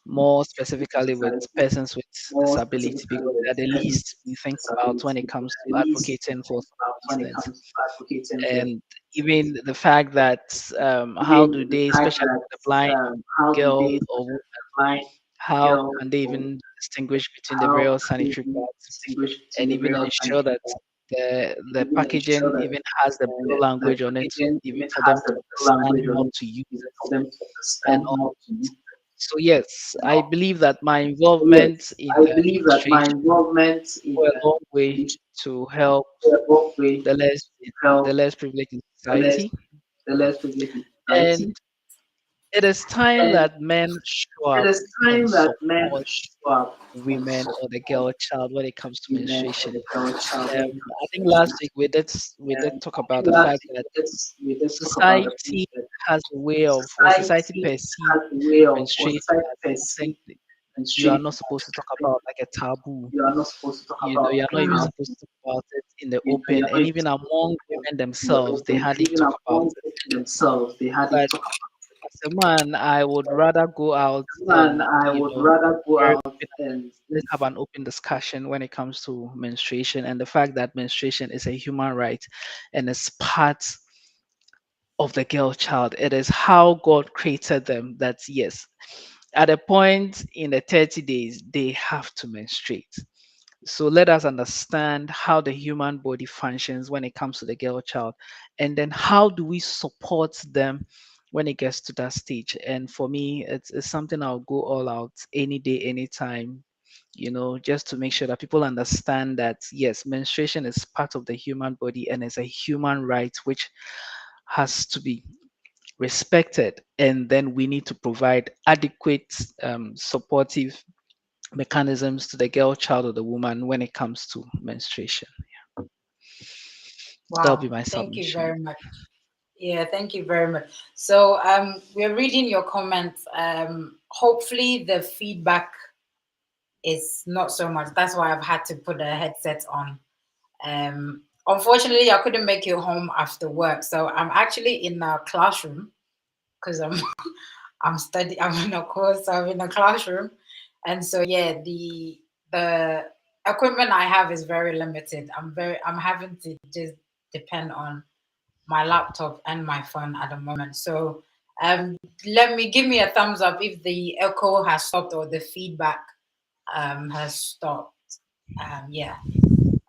Speaker 5: more specifically with
Speaker 2: society,
Speaker 5: persons with
Speaker 2: more
Speaker 5: disability,
Speaker 2: specifically
Speaker 5: because
Speaker 2: with
Speaker 5: they're the
Speaker 2: persons
Speaker 5: least we
Speaker 2: with
Speaker 5: think about when
Speaker 2: disability,
Speaker 5: it comes
Speaker 2: at
Speaker 5: to
Speaker 2: least
Speaker 5: advocating for some of
Speaker 2: about
Speaker 5: these
Speaker 2: when it
Speaker 5: things.
Speaker 2: comes to advocating for
Speaker 5: And even the fact that how
Speaker 2: even
Speaker 5: do
Speaker 2: the
Speaker 5: they,
Speaker 2: fact
Speaker 5: especially
Speaker 2: that
Speaker 5: the blind
Speaker 2: how do
Speaker 5: girl
Speaker 2: they
Speaker 5: or woman,
Speaker 2: blind
Speaker 5: how
Speaker 2: girl
Speaker 5: can they
Speaker 2: or
Speaker 5: even distinguish between the
Speaker 2: how
Speaker 5: various
Speaker 2: can they
Speaker 5: sanitary
Speaker 2: even
Speaker 5: pads
Speaker 2: distinguish between
Speaker 5: and
Speaker 2: the
Speaker 5: even
Speaker 2: real
Speaker 5: ensure
Speaker 2: sanitary
Speaker 5: that
Speaker 2: pads,
Speaker 5: the
Speaker 2: even ensure
Speaker 5: packaging
Speaker 2: that
Speaker 5: even has the real
Speaker 2: the
Speaker 5: language on it,
Speaker 2: packaging
Speaker 5: even
Speaker 2: even
Speaker 5: for
Speaker 2: has
Speaker 5: them to
Speaker 2: the
Speaker 5: understand
Speaker 2: language on
Speaker 5: how
Speaker 2: it,
Speaker 5: to use
Speaker 2: even
Speaker 5: it
Speaker 2: for them to
Speaker 5: and
Speaker 2: understand
Speaker 5: all.
Speaker 2: how to use it
Speaker 5: So yes,
Speaker 2: and
Speaker 5: I
Speaker 2: all.
Speaker 5: believe that my
Speaker 2: So yes,
Speaker 5: involvement in
Speaker 2: I believe that my
Speaker 5: administration
Speaker 2: involvement in
Speaker 5: go a
Speaker 2: the
Speaker 5: long way
Speaker 2: administration
Speaker 5: to help
Speaker 2: will both way
Speaker 5: the less
Speaker 2: to help
Speaker 5: the less privileged in
Speaker 2: the less
Speaker 5: society.
Speaker 2: the less privileged in
Speaker 5: And
Speaker 2: society.
Speaker 5: it is time
Speaker 2: And
Speaker 5: that men show
Speaker 2: it
Speaker 5: up
Speaker 2: is
Speaker 5: and
Speaker 2: time that men
Speaker 5: support
Speaker 2: show up and
Speaker 5: women or the
Speaker 2: support
Speaker 5: girl child when it comes to
Speaker 2: women or
Speaker 5: menstruation.
Speaker 2: the girl child when it
Speaker 5: I
Speaker 2: comes to
Speaker 5: think last
Speaker 2: menstruation.
Speaker 5: week we did talk
Speaker 2: I
Speaker 5: about
Speaker 2: think
Speaker 5: the
Speaker 2: last
Speaker 5: fact
Speaker 2: week
Speaker 5: that
Speaker 2: we did talk about the fact
Speaker 5: society
Speaker 2: that
Speaker 5: has a way of, or society
Speaker 2: society
Speaker 5: perceives
Speaker 2: has a way of, or
Speaker 5: menstruation
Speaker 2: society
Speaker 5: as something
Speaker 2: perceives
Speaker 5: that you are
Speaker 2: menstruation
Speaker 5: not
Speaker 2: as
Speaker 5: supposed to talk
Speaker 2: something
Speaker 5: about, like a taboo.
Speaker 2: you are not supposed to talk about
Speaker 5: You're
Speaker 2: like
Speaker 5: not
Speaker 2: a
Speaker 5: even
Speaker 1: Mm.
Speaker 5: supposed
Speaker 2: taboo.
Speaker 5: to talk about it in the
Speaker 2: You're
Speaker 5: open,
Speaker 2: not
Speaker 5: and
Speaker 2: even
Speaker 5: even
Speaker 2: supposed to
Speaker 5: among
Speaker 2: talk about
Speaker 5: women
Speaker 2: it in the
Speaker 5: themselves, they
Speaker 2: open.
Speaker 5: hardly
Speaker 2: Even
Speaker 5: talk about
Speaker 2: among
Speaker 5: it.
Speaker 2: themselves, they hardly
Speaker 5: But
Speaker 2: talk about
Speaker 5: as a man, I would rather go out
Speaker 2: it. Man,
Speaker 5: and,
Speaker 2: I would rather go
Speaker 5: very
Speaker 2: out
Speaker 5: open,
Speaker 2: and
Speaker 5: let's have an open discussion when it comes to menstruation and the fact that menstruation is a human right and is part of the girl child. It is how God created them that, yes, at a point in the 30 days, they have to menstruate. So let us understand how the human body functions when it comes to the girl child. And then how do we support them when it gets to that stage? And for me, it's something I'll go all out any day, anytime, just to make sure that people understand that, yes, menstruation is part of the human body and is a human right which has to be respected. And then we need to provide adequate supportive mechanisms to the girl child or the woman when it comes to menstruation. That'll be
Speaker 1: Wow.
Speaker 5: my
Speaker 1: Thank you
Speaker 5: submission.
Speaker 1: very much. Yeah, thank you very much. So we're reading your comments. Hopefully the feedback is not so much. That's why I've had to put a headset on. Unfortunately, I couldn't make it home after work, so I'm actually in a classroom because I'm studying. I'm in a course. So I'm in a classroom, and so yeah, the equipment I have is very limited. I'm having to just depend on my laptop and my phone at the moment. So let me give me a thumbs up if the echo has stopped or the feedback has stopped. Yeah.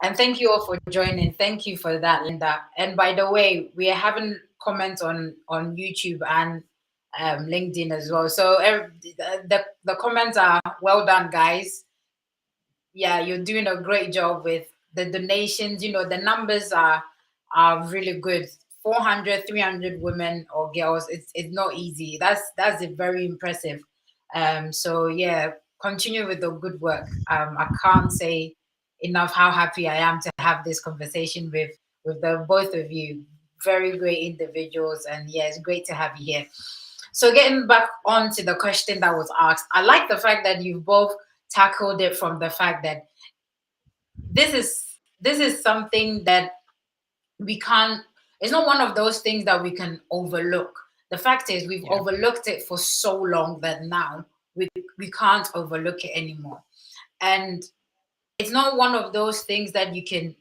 Speaker 1: And thank you all for joining. Thank you for that, Linda. And by the way, we are having comments on YouTube and LinkedIn as well. So the comments are well done, guys. Yeah, you're doing a great job with the donations. The numbers are really good. 400, 300 women or girls. It's not easy. That's very impressive. So yeah, continue with the good work. I can't say enough how happy I am to have this conversation with the both of you. Very great individuals, and yeah, it's great to have you here. So getting back on to the question that was asked, I like the fact that you've both tackled it from the fact that this is something that we can't it's not one of those things that we can overlook. The fact is we've
Speaker 5: Yeah.
Speaker 1: overlooked it for so long that now we can't overlook it anymore. And it's not one of those things that you can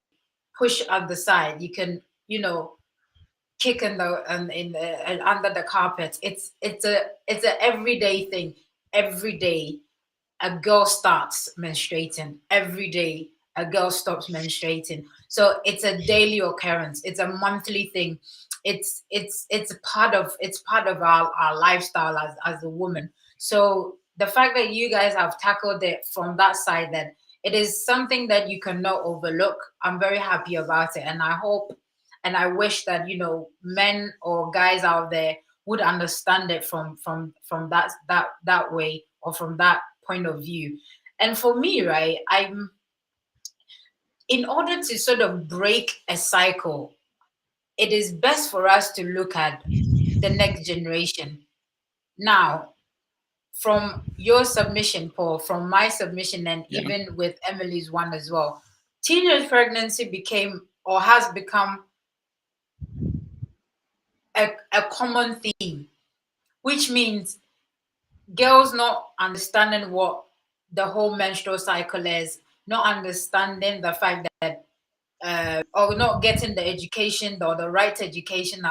Speaker 1: push at the side. You can, kick in the under the carpet. It's a everyday thing. Every day a girl starts menstruating. Every day a girl stops menstruating. So it's a daily occurrence. It's a monthly thing. It's part of our lifestyle as a woman. So the fact that you guys have tackled it from that side, that it is something that you cannot overlook. I'm very happy about it, and I hope and I wish that men or guys out there would understand it from that way, or from that point of view. And for me, right, I'm in order to sort of break a cycle, it is best for us to look at the next generation. Now, from your submission, Paul, from my submission, and
Speaker 5: Yeah.
Speaker 1: even with Emily's one as well, teenage pregnancy became or has become a common theme, which means girls not understanding what the whole menstrual cycle is, not understanding the fact that or not getting the education or the right education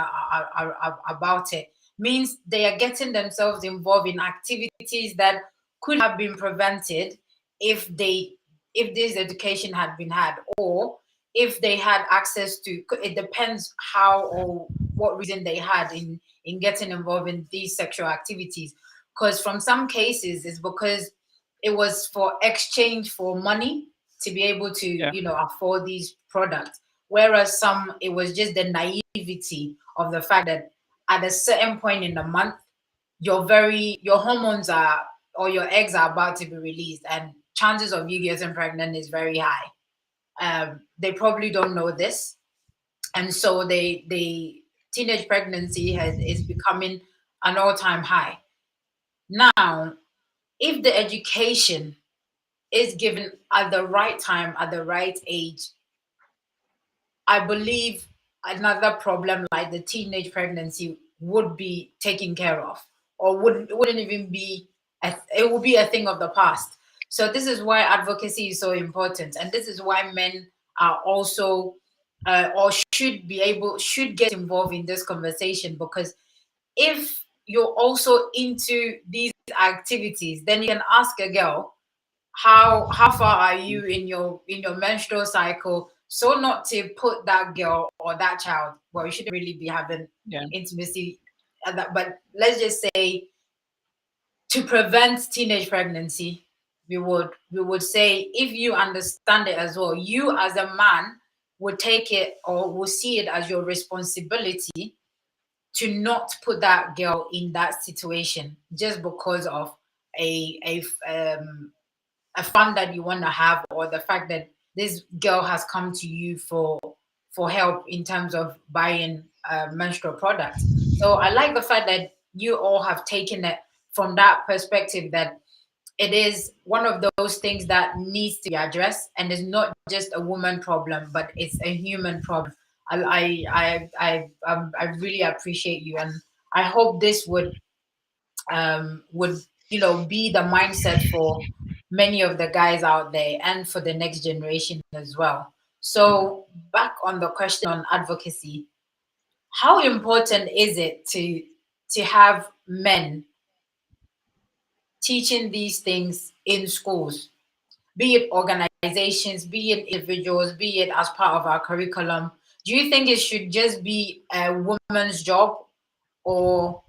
Speaker 1: about it, means they are getting themselves involved in activities that could have been prevented if they if this education had been had, or if they had access to. It depends how or what reason they had in getting involved in these sexual activities, because from some cases it's because it was for exchange for money to be able to,
Speaker 5: Yeah.
Speaker 1: afford these products. Whereas some, it was just the naivety of the fact that at a certain point in the month, your hormones are, or your eggs are about to be released, and chances of you getting pregnant is very high. They probably don't know this, and so they teenage pregnancy is becoming an all-time high. Now, if the education is given at the right time, at the right age, I believe another problem like the teenage pregnancy would be taken care of, or wouldn't even be. It will be a thing of the past. So this is why advocacy is so important, and this is why men are also, or should get involved in this conversation, because if you're also into these activities, then you can ask a girl how far are you in your menstrual cycle, so not to put that girl or that child, well, you shouldn't really be having
Speaker 5: Yeah.
Speaker 1: intimacy at that, but let's just say to prevent teenage pregnancy, we would say, if you understand it as well, you as a man would take it or will see it as your responsibility to not put that girl in that situation just because of a fund that you want to have, or the fact that this girl has come to you for help in terms of buying menstrual products. So I like the fact that you all have taken it from that perspective, that it is one of those things that needs to be addressed, and it's not just a woman problem, but it's a human problem. I really appreciate you, and I hope this would be the mindset for many of the guys out there, and for the next generation as well. So back on the question on advocacy, how important is it to have men teaching these things in schools, be it organizations, be it individuals, be it as part of our curriculum? Do you think it should just be a woman's job, or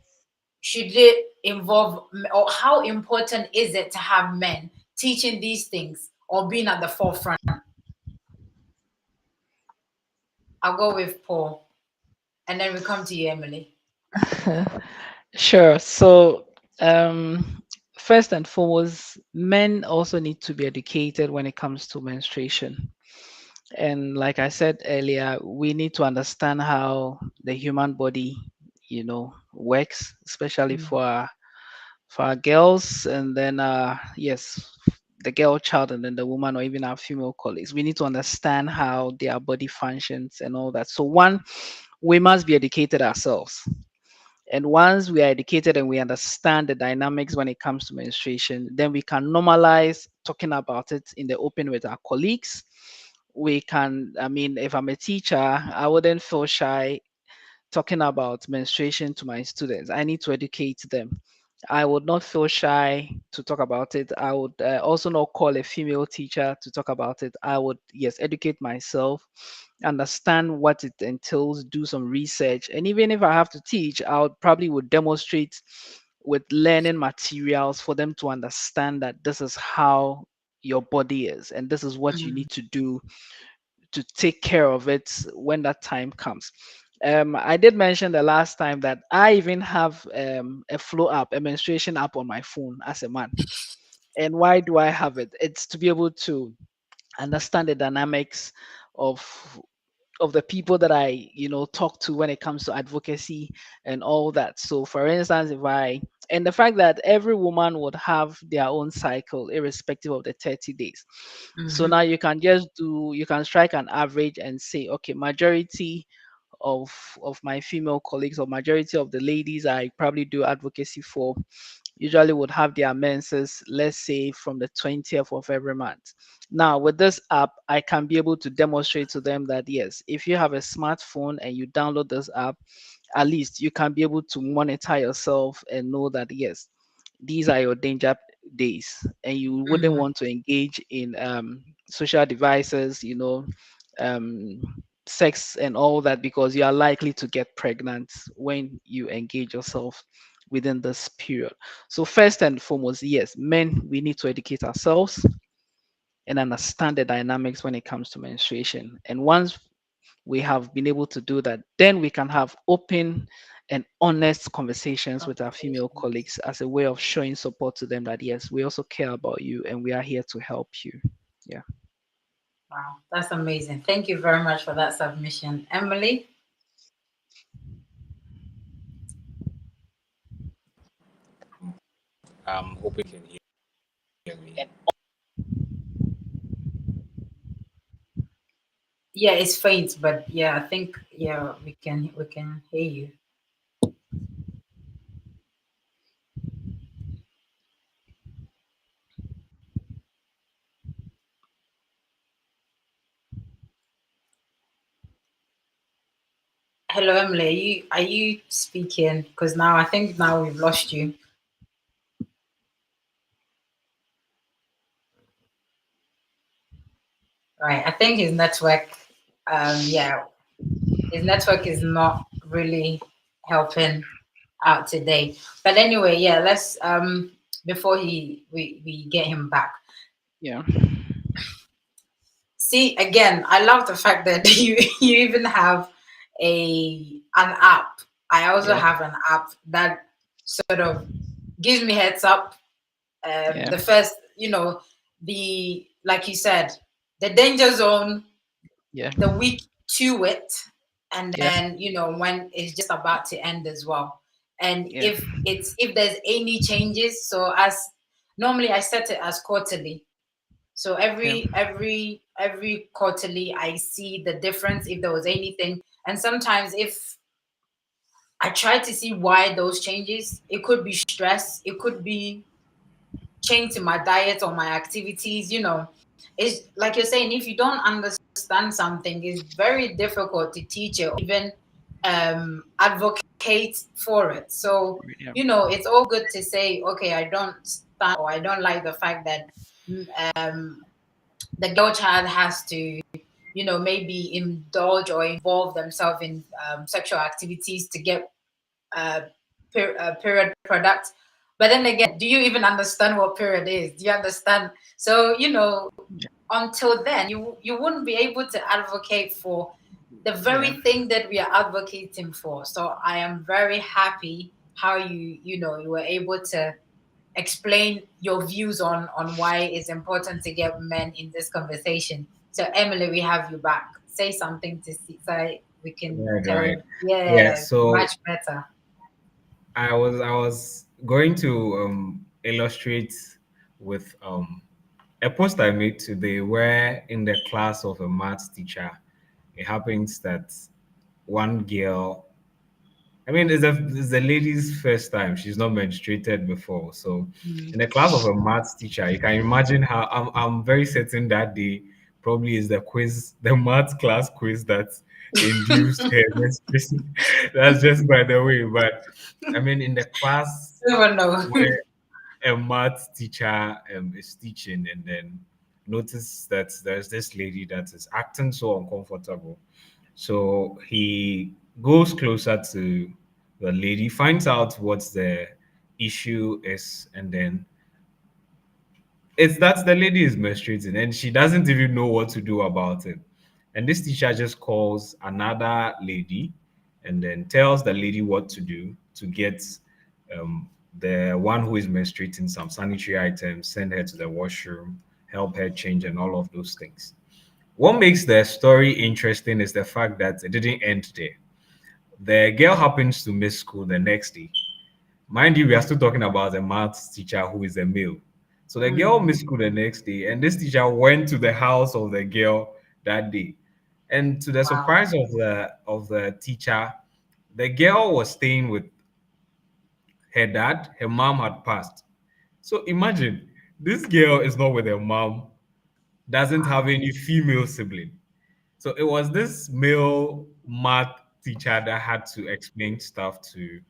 Speaker 1: should it involve, or how important is it to have men teaching these things or being at the forefront? I'll go with Paul, and then we come to you, Emily.
Speaker 5: Sure. So, first and foremost, men also need to be educated when it comes to menstruation. And like I said earlier, we need to understand how the human body, works, especially
Speaker 1: Mm,
Speaker 5: for our girls, and then yes, the girl child, and then the woman, or even our female colleagues. We need to understand how their body functions and all that. So one, we must be educated ourselves. And once we are educated and we understand the dynamics when it comes to menstruation, then we can normalize talking about it in the open with our colleagues. We can, I mean, if I'm a teacher, I wouldn't feel shy talking about menstruation to my students. I need to educate them. I would not feel shy to talk about it. I would also not call a female teacher to talk about it. I would, yes, educate myself, understand what it entails, do some research. And even if I have to teach, I would probably would demonstrate with learning materials for them to understand that this is how your body is and this is what you
Speaker 1: mm,
Speaker 5: need to do to take care of it when that time comes. I did mention the last time that I even have a flow app, a menstruation app on my phone as a man. And why do I have it? It's to be able to understand the dynamics of of the people that I, talk to when it comes to advocacy and all that. So, for instance, and the fact that every woman would have their own cycle, irrespective of the 30 days. So
Speaker 1: mhm,
Speaker 5: now you can strike an average and say, okay, majority of my female colleagues, or majority of the ladies I probably do advocacy for, usually would have their menses, let's say from the 20th of every month. Now, with this app, I can be able to demonstrate to them that yes, if you have a smartphone and you download this app, at least you can be able to monitor yourself and know that yes, these are your danger days, and you wouldn't
Speaker 1: Mm,
Speaker 5: want to engage in social devices, um, sex and all that, because you are likely to get pregnant when you engage yourself within this period. So first and foremost, yes, men, we need to educate ourselves and understand the dynamics when it comes to menstruation. And once we have been able to do that, then we can have open and honest conversations with our female
Speaker 1: conversations.
Speaker 5: colleagues as a way of showing support to them that yes, we also care about you and we are here to help you. Yeah.
Speaker 1: Wow, that's amazing. Thank you very much for that submission. Emily?
Speaker 4: I'm hoping you can hear me.
Speaker 1: Yeah, it's faint, but yeah, I think yeah, we can hear you. Hello, Emily. Are you speaking? Because now I think now we've lost you. Right. I think his network. Yeah, his network is not really helping out today. But anyway, yeah. Let's before we get him back.
Speaker 5: Yeah.
Speaker 1: See, again, I love the fact that you even have an app. I also
Speaker 5: Yeah.
Speaker 1: have an app that sort of gives me heads up.
Speaker 5: Yeah.
Speaker 1: The first, the like you said, the danger zone,
Speaker 5: Yeah.
Speaker 1: the week to it, and
Speaker 5: Yeah.
Speaker 1: then when it's just about to end as well. And
Speaker 5: Yeah.
Speaker 1: if there's any changes, so as normally I set it as quarterly. So
Speaker 5: Yeah.
Speaker 1: every quarterly, I see the difference if there was anything. And sometimes if I try to see why those changes, it could be stress, it could be change in my diet or my activities. It's like you're saying, if you don't understand something, it's very difficult to teach it or even advocate for it. So
Speaker 5: Yeah.
Speaker 1: it's all good to say, okay, I don't stand or I don't like the fact that mm, um the girl child has to, maybe indulge or involve themselves in sexual activities to get uh, period product. But then again, do you even understand what period is? Do you understand? So, until then, you wouldn't be able to advocate for the
Speaker 5: Yeah.
Speaker 1: very thing that we are advocating for. So I am very happy how you were able to explain your views on why it's important to get men in this conversation. So Emily, we have you back. Say something to see so we can
Speaker 3: Right,
Speaker 1: tell
Speaker 3: right.
Speaker 1: him.
Speaker 3: Yeah.
Speaker 1: Yeah,
Speaker 3: So
Speaker 1: much better.
Speaker 3: I was going to illustrate with a post I made today where in the class of a maths teacher, it happens that one girl, I mean, it's the lady's first time. She's not menstruated before. So
Speaker 1: Mm.
Speaker 3: in the class of a maths teacher, you can imagine how I'm very certain that day probably is the quiz, the maths class quiz that induced her menstruation. That's just by the way. But I mean, in the class
Speaker 1: Never know.
Speaker 3: where a math teacher is teaching, and then notice that there's this lady that is acting so uncomfortable. So he goes closer to the lady, finds out what the issue is, and then it's that the lady is menstruating and she doesn't even know what to do about it. And this teacher just calls another lady and then tells the lady what to do to get um, the one who is menstruating some sanitary items, send her to the washroom, help her change, and all of those things. What makes the story interesting is the fact that it didn't end there. The girl happens to miss school the next day. Mind you, we are still talking about a maths teacher who is a male. So the girl
Speaker 1: Mm.
Speaker 3: missed school the next day, and this teacher went to the house of the girl that day. And to the
Speaker 1: Wow.
Speaker 3: surprise of the teacher, the girl was staying with her dad. Her mom had passed. So imagine this girl is not with her mom, doesn't have
Speaker 1: Wow.
Speaker 3: any female sibling. So it was this male math teacher that had to explain stuff to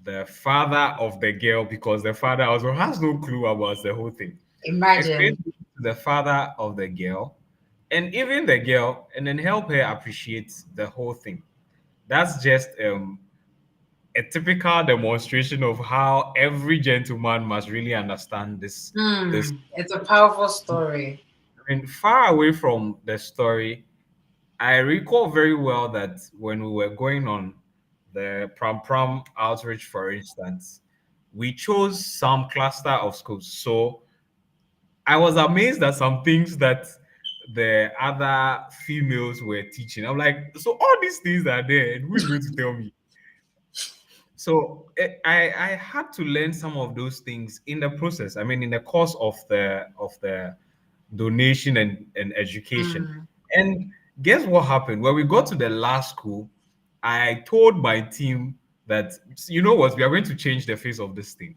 Speaker 3: the father of the girl because the father also has no clue about the whole thing. Explain
Speaker 1: Imagine.
Speaker 3: to the father of the girl and even the girl, and then help her appreciate the whole thing. That's just a typical demonstration of how every gentleman must really understand this.
Speaker 1: It's a powerful story.
Speaker 3: I mean, far away from the story, I recall very well that when we were going on the Pram Pram outreach, for instance, we chose some cluster of schools. So I was amazed at some things that the other females were teaching. I'm like, so all these things are there, and who is going to tell me? So I had to learn some of those things in the process. I mean, in the course of the donation and education.
Speaker 1: Mm,
Speaker 3: And guess what happened? When we got to the last school, I told my team that you know what, we are going to change the face of this thing.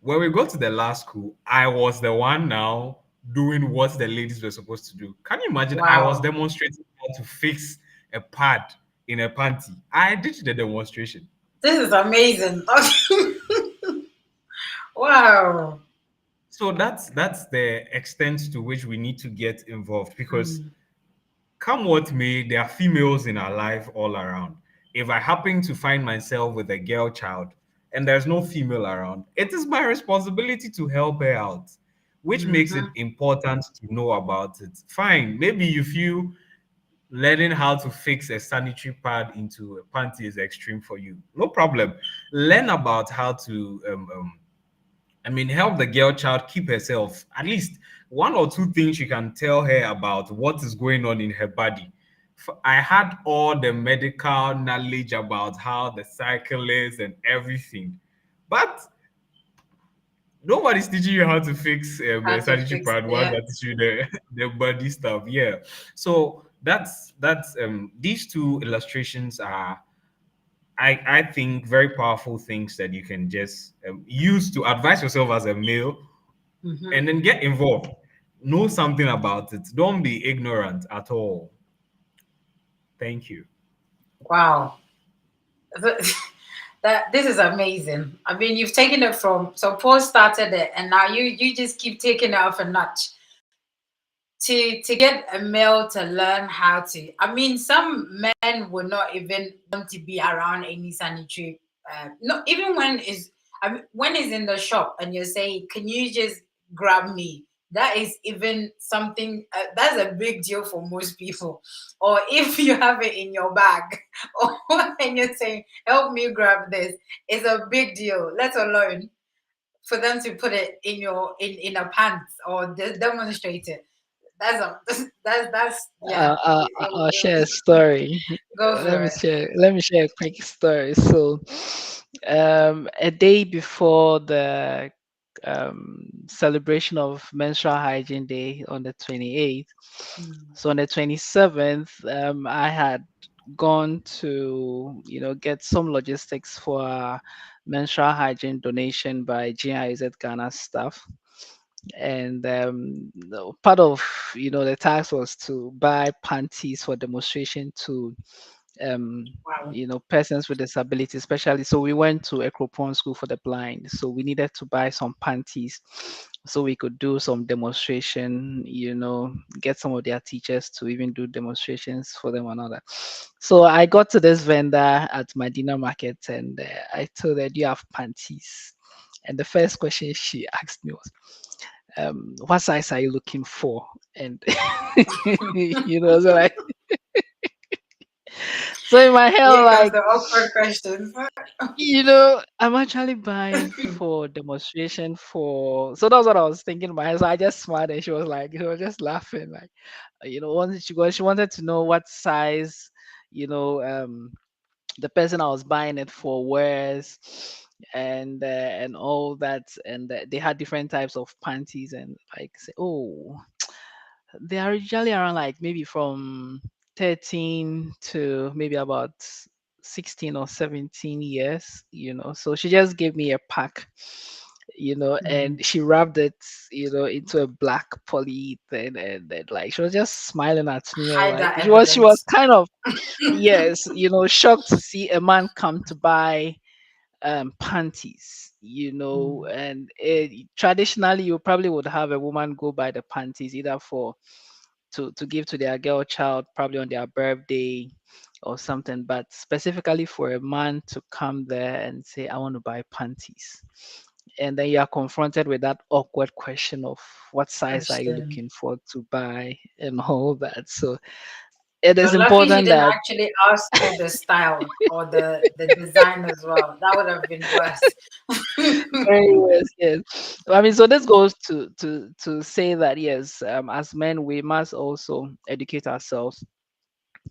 Speaker 3: When we got to the last school, I was the one now doing what the ladies were supposed to do. Can you imagine? I was
Speaker 1: wow.
Speaker 3: demonstrating how to fix a pad in a panty. I did the demonstration.
Speaker 1: This is amazing. Wow.
Speaker 3: So that's the extent to which we need to get involved because
Speaker 1: Mm,
Speaker 3: come what may, there are females in our life all around. If I happen to find myself with a girl child and there's no female around, it is my responsibility to help her out, which makes it
Speaker 1: mhm.
Speaker 3: important to know about it. Fine, maybe you feel learning how to fix a sanitary pad into a panty is extreme for you. No problem. Learn about how to I mean, help the girl child keep herself. At least one or two things you can tell her about what is going on in her body. I had all the medical knowledge about how the cycle is and everything, but nobody's teaching you how to fix
Speaker 1: How
Speaker 3: a
Speaker 1: to
Speaker 3: sanitary
Speaker 1: fix
Speaker 3: pad. One
Speaker 1: that.
Speaker 3: that teach you the body stuff. Yeah. So that's these two illustrations are I think very powerful things that you can just use to advise yourself as a male
Speaker 1: Mhm.
Speaker 3: and then get involved. Know something about it. Don't be ignorant at all. Thank you.
Speaker 1: Wow. That this is amazing. I mean, you've taken it from so Paul started it, and now you just keep taking it off a notch. To get a male to learn how to, I mean, some men would not even want to be around any sanitary, not even when is, I mean, when is in the shop and you say, can you just grab me, that is even something, that's a big deal for most people. Or if you have it in your bag or and you're saying, help me grab this, it's a big deal, let alone for them to put it in your in a pants or demonstrate it. That's a that's yeah.
Speaker 5: I'll share a story.
Speaker 1: Go
Speaker 5: Let
Speaker 1: for
Speaker 5: me
Speaker 1: it.
Speaker 5: share. Let me share a quick story. So, a day before the celebration of Menstrual Hygiene Day on the 28th,
Speaker 1: Mm.
Speaker 5: so on the 27th, I had gone to get some logistics for menstrual hygiene donation by GIZ Ghana staff, and part of the task was to buy panties for demonstration to
Speaker 1: Wow.
Speaker 5: persons with disabilities, especially. So we went to Ekropon School for the Blind, so we needed to buy some panties so we could do some demonstration, get some of their teachers to even do demonstrations for them and all that. So I got to this vendor at Medina Market, and I told her, do you have panties? And the first question she asked me was, what size are you looking for? And so like, so in my head,
Speaker 1: Here comes
Speaker 5: like,
Speaker 1: the awkward questions.
Speaker 5: I'm actually buying for demonstration for. So that's what I was thinking in my head. So I just smiled, and she was just laughing, like, once she wanted to know what size, you know, um, the person I was buying it for wears, and all that, and they had different types of panties, and like, say, oh, they are usually around like maybe from 13 to maybe about 16 or 17 years, So she just gave me a pack, and she wrapped it, into a black poly thing, and then like she was just smiling at me and
Speaker 1: Hide
Speaker 5: like
Speaker 1: that
Speaker 5: she was
Speaker 1: evidence.
Speaker 5: kind of, yes, shocked to see a man come to buy panties, and traditionally you probably would have a woman go buy the panties either for to give to their girl child, probably on their birthday or something, but specifically for a man to come there and say, I want to buy panties. And then you are confronted with that awkward question of what size are you
Speaker 1: Question.
Speaker 5: looking for to buy and all that. So it is
Speaker 1: You're lucky she
Speaker 5: important
Speaker 1: didn't
Speaker 5: that
Speaker 1: actually ask you the style or the design as well. That would have been worse.
Speaker 5: very well, yes. I mean, so this goes to say that yes, as men, we must also educate ourselves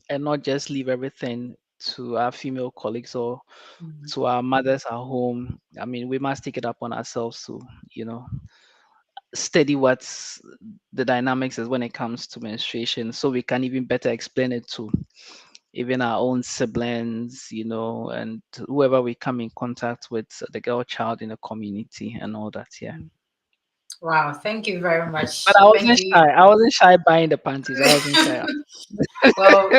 Speaker 5: and not just leave everything to our female colleagues or to our mothers at home. I mean, we must take it up on ourselves to, study what's the dynamics is when it comes to menstruation, so we can even better explain it to even our own siblings, and whoever we come in contact with, the girl child in the community and all that. Yeah.
Speaker 1: Wow, thank you very
Speaker 5: But
Speaker 1: much.
Speaker 5: I
Speaker 1: Thank
Speaker 5: wasn't
Speaker 1: you.
Speaker 5: shy. I wasn't shy buying the panties. I wasn't shy.
Speaker 1: Well,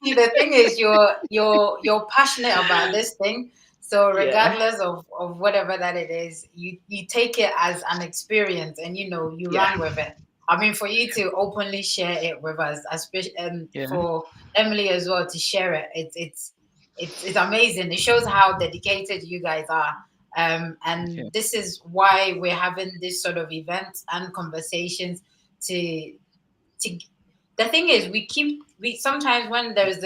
Speaker 1: see, the thing is, you're passionate about this thing. So
Speaker 5: Yeah.
Speaker 1: regardless of whatever that it is, you take it as an experience, and you
Speaker 5: Yeah.
Speaker 1: run with it. I mean, for you to openly share it with us, especially
Speaker 5: Yeah.
Speaker 1: for Emily as well to share it, it's amazing. It shows how dedicated you guys are.
Speaker 5: Yeah.
Speaker 1: And this is why we're having this sort of events and conversations to to the thing is we sometimes when there's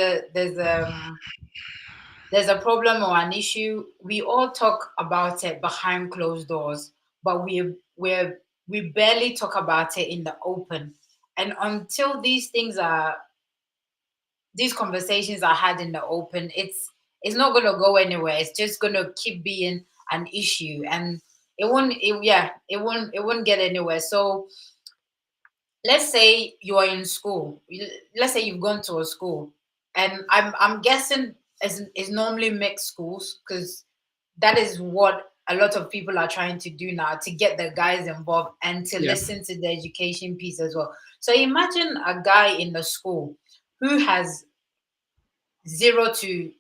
Speaker 1: a problem or an issue, we all talk about it behind closed doors, but we barely talk about it in the open. And until these conversations are had in the open, it's not going to go anywhere. It's just going to keep being an issue, and it won't get anywhere. So let's say you are in school. Let's say you've gone to a school, and I'm guessing is normally mixed schools, because that is what a lot of people are trying to do now, to get the guys involved and to
Speaker 5: Yeah.
Speaker 1: listen to the education piece as well. So imagine a guy in the school who has zero to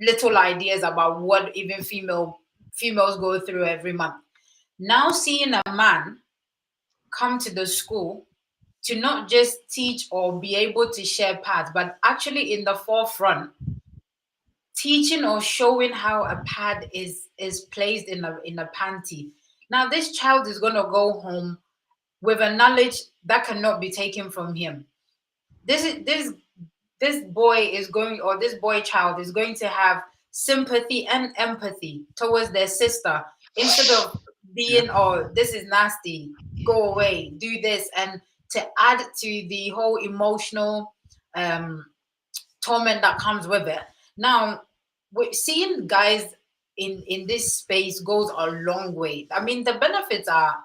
Speaker 1: little ideas about what even females go through every month. Now seeing a man come to the school to not just teach or be able to share paths, but actually in the forefront, teaching or showing how a pad is placed in a panty. Now this child is going to go home with a knowledge that cannot be taken from him. This boy is going, or this boy child is going to have sympathy and empathy towards their sister, instead of
Speaker 5: Yeah.
Speaker 1: being, oh, this is nasty, go away, do this, and to add to the whole emotional um torment that comes with it. Now, seeing guys in this space goes a long way. I mean, the benefits are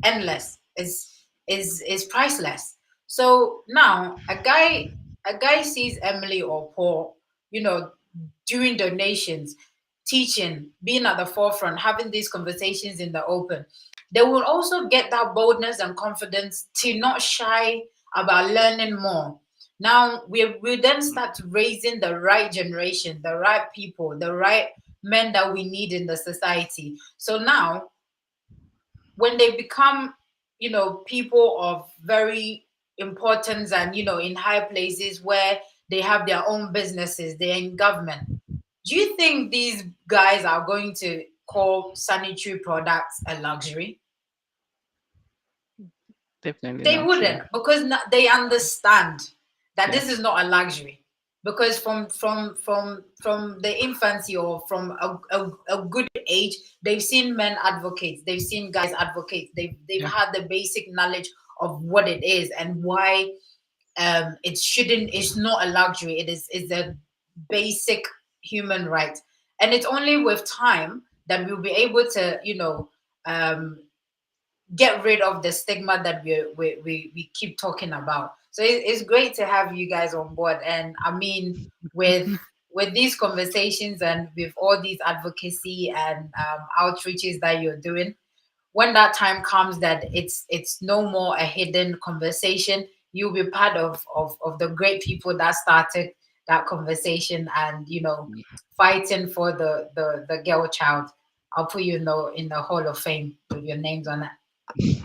Speaker 1: endless. Is priceless. So now a guy sees Emily or Paul, doing donations, teaching, being at the forefront, having these conversations in the open. They will also get that boldness and confidence to not shy about learning more. Now we then start raising the right generation, the right people, the right men that we need in the society. So now when they become, people of very importance, and in high places where they have their own businesses, they're in government, do you think these guys are going to call sanitary products a luxury?
Speaker 5: Definitely
Speaker 1: They
Speaker 5: not. Yeah.
Speaker 1: wouldn't, because they understand that
Speaker 5: Yeah.
Speaker 1: this is not a luxury. Because from the infancy, or from a good age, they've seen men advocates, they've seen guys advocates, they've
Speaker 5: Yeah.
Speaker 1: had the basic knowledge of what it is and why it's not a luxury. It's a basic human right. And it's only with time that we'll be able to um get rid of the stigma that we keep talking about. So it's great to have you guys on board. And I mean, with these conversations and with all these advocacy and outreaches that you're doing, when that time comes that it's no more a hidden conversation, you'll be part of the great people that started that conversation, and fighting for the girl child. I'll put you in the hall of fame with your names on it.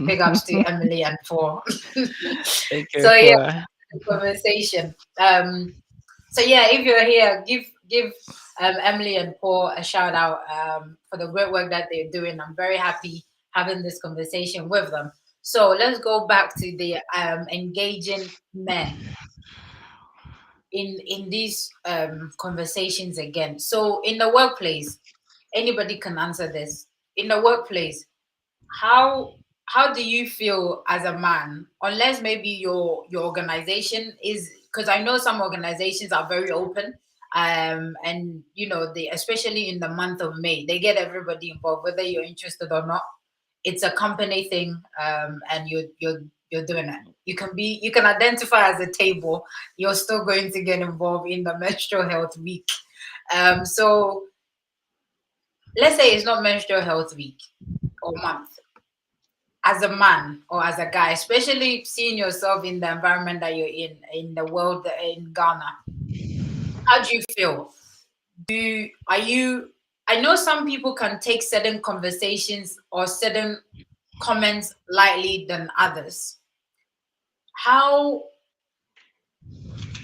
Speaker 1: Big ups to Emily and Paul.
Speaker 5: Thank you
Speaker 1: So yeah,
Speaker 5: for.
Speaker 1: conversation. So yeah, if you're here, give Emily and Paul a shout out for the great work that they're doing. I'm very happy having this conversation with them. So let's go back to the engaging men in these conversations again. So in the workplace, anybody can answer this. In the workplace, how how do you feel as a man, unless maybe your organization is, because I know some organizations are very open, and they, especially in the month of May, they get everybody involved whether you're interested or not. It's a company thing, and you're doing it. You can identify as a table, you're still going to get involved in the menstrual health week. So let's say it's not menstrual health week or month, as a man or as a guy, especially seeing yourself in the environment that you're in the world, in Ghana, how do you feel? Are you? I know some people can take certain conversations or certain comments lightly than others. How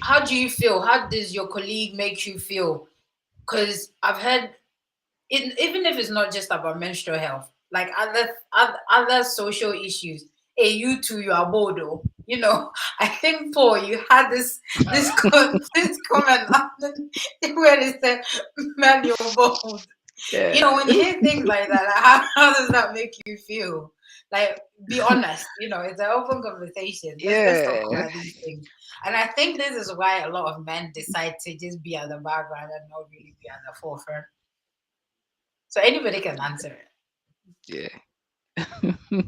Speaker 1: how do you feel? How does your colleague make you feel? Because I've heard even if it's not just about menstrual health, like other social issues. Hey, you too, you are bold, though. I think Paul, you had this comment where they said, "Man, you're bold."
Speaker 5: Yeah.
Speaker 1: When you hear things like that, like, how does that make you feel? Like, be honest. It's an open conversation. Let's talk
Speaker 5: Yeah.
Speaker 1: about these things. And I think this is why a lot of men decide to just be at the background and not really be at the forefront. So anybody can answer
Speaker 5: Yeah.
Speaker 1: it.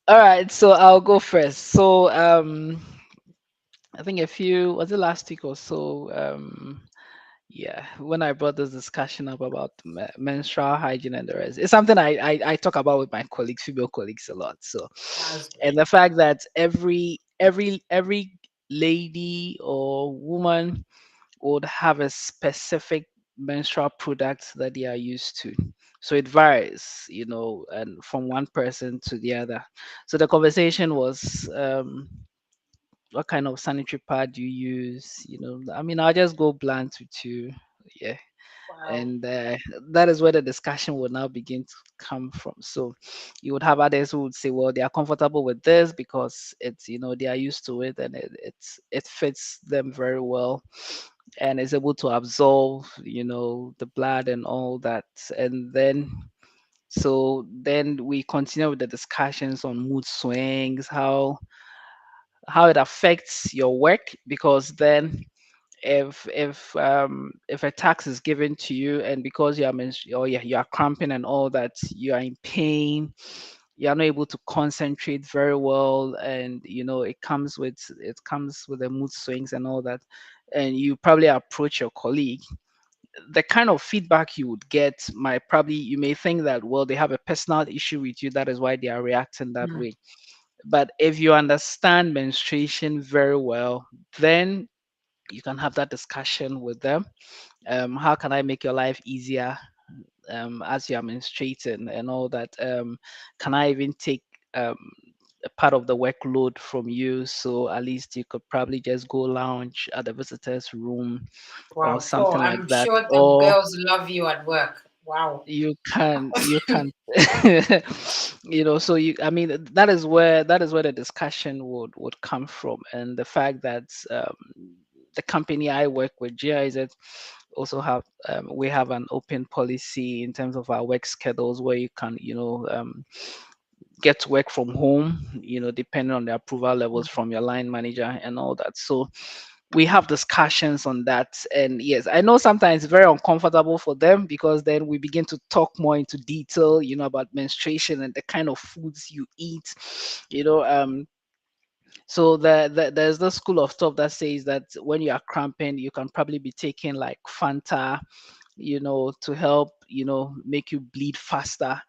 Speaker 5: All right, so I'll go first. So I think a few was it last week or so. Yeah, when I brought this discussion up about menstrual hygiene and the rest, it's something I talk about with my colleagues, female colleagues, a lot. So,
Speaker 1: That's
Speaker 5: and
Speaker 1: great.
Speaker 5: the fact that every lady or woman would have a specific menstrual product that they are used to. So it varies, and from one person to the other. So the conversation was, what kind of sanitary pad you use? I mean, I'll just go blunt with you. Yeah,
Speaker 1: Wow.
Speaker 5: and that is where the discussion would now begin to come from. So you would have others who would say, well, they are comfortable with this because it's, they are used to it, and it fits them very well, and is able to absorb, the blood and all that. And then we continue with the discussions on mood swings, how it affects your work, because then if a tax is given to you, and because you are cramping and all that, you are in pain, you are not able to concentrate very well, and it comes with the mood swings and all that, and you probably approach your colleague, the kind of feedback you would get might probably, you may think that, well, they have a personal issue with you, that is why they are reacting that
Speaker 1: Mm.
Speaker 5: way. But if you understand menstruation very well, then you can have that discussion with them. How can I make your life easier, as you are menstruating and all that? Can I even take um, a part of the workload from you, so at least you could probably just go lounge at the visitors room or
Speaker 1: Wow, Paul,
Speaker 5: something like
Speaker 1: I'm
Speaker 5: that?
Speaker 1: sure the
Speaker 5: Or
Speaker 1: girls love you at work. Wow.
Speaker 5: you can so I mean, that is where the discussion would come from. And the fact that the company I work with, GIZ, also have we have an open policy in terms of our work schedules, where you can get to work from home, depending on the approval levels from your line manager and all that. So we have discussions on that. And yes, I know sometimes it's very uncomfortable for them, because then we begin to talk more into detail, about menstruation and the kind of foods you eat, you know um So there's the school of thought that says that when you are cramping, you can probably be taking like Fanta, to help, make you bleed faster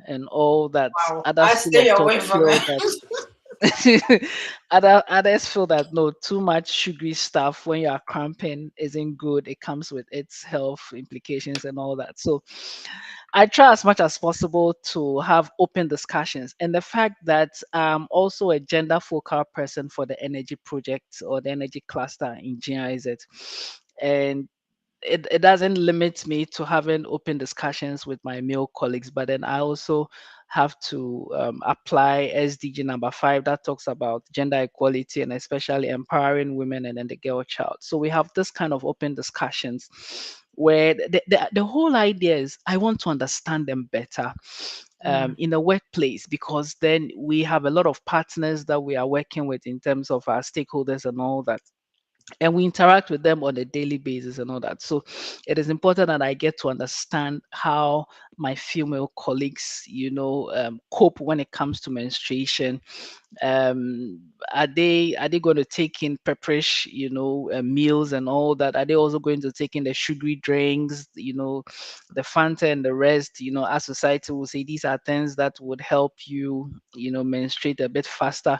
Speaker 5: and all that.
Speaker 1: Wow,
Speaker 5: Other
Speaker 1: I
Speaker 5: school of
Speaker 1: stay
Speaker 5: thought
Speaker 1: away from
Speaker 5: feel
Speaker 1: it.
Speaker 5: that others feel that no, too much sugary stuff when you are cramping isn't good. It comes with its health implications and all that. So I try as much as possible to have open discussions. And the fact that I'm also a gender focal person for the energy project or the energy cluster in GIZ. And it doesn't limit me to having open discussions with my male colleagues, but then I also have to apply SDG number 5 that talks about gender equality and especially empowering women and then the girl child. So we have this kind of open discussions where the whole idea is I want to understand them better in the workplace, because then we have a lot of partners that we are working with in terms of our stakeholders and all that, and we interact with them on a daily basis and all that. So it is important that I get to understand how my female colleagues, cope when it comes to menstruation. um are they going to take in pepperish, meals and all that? Are they also going to take in the sugary drinks, the Fanta and the rest? As society will say, these are things that would help you, menstruate a bit faster.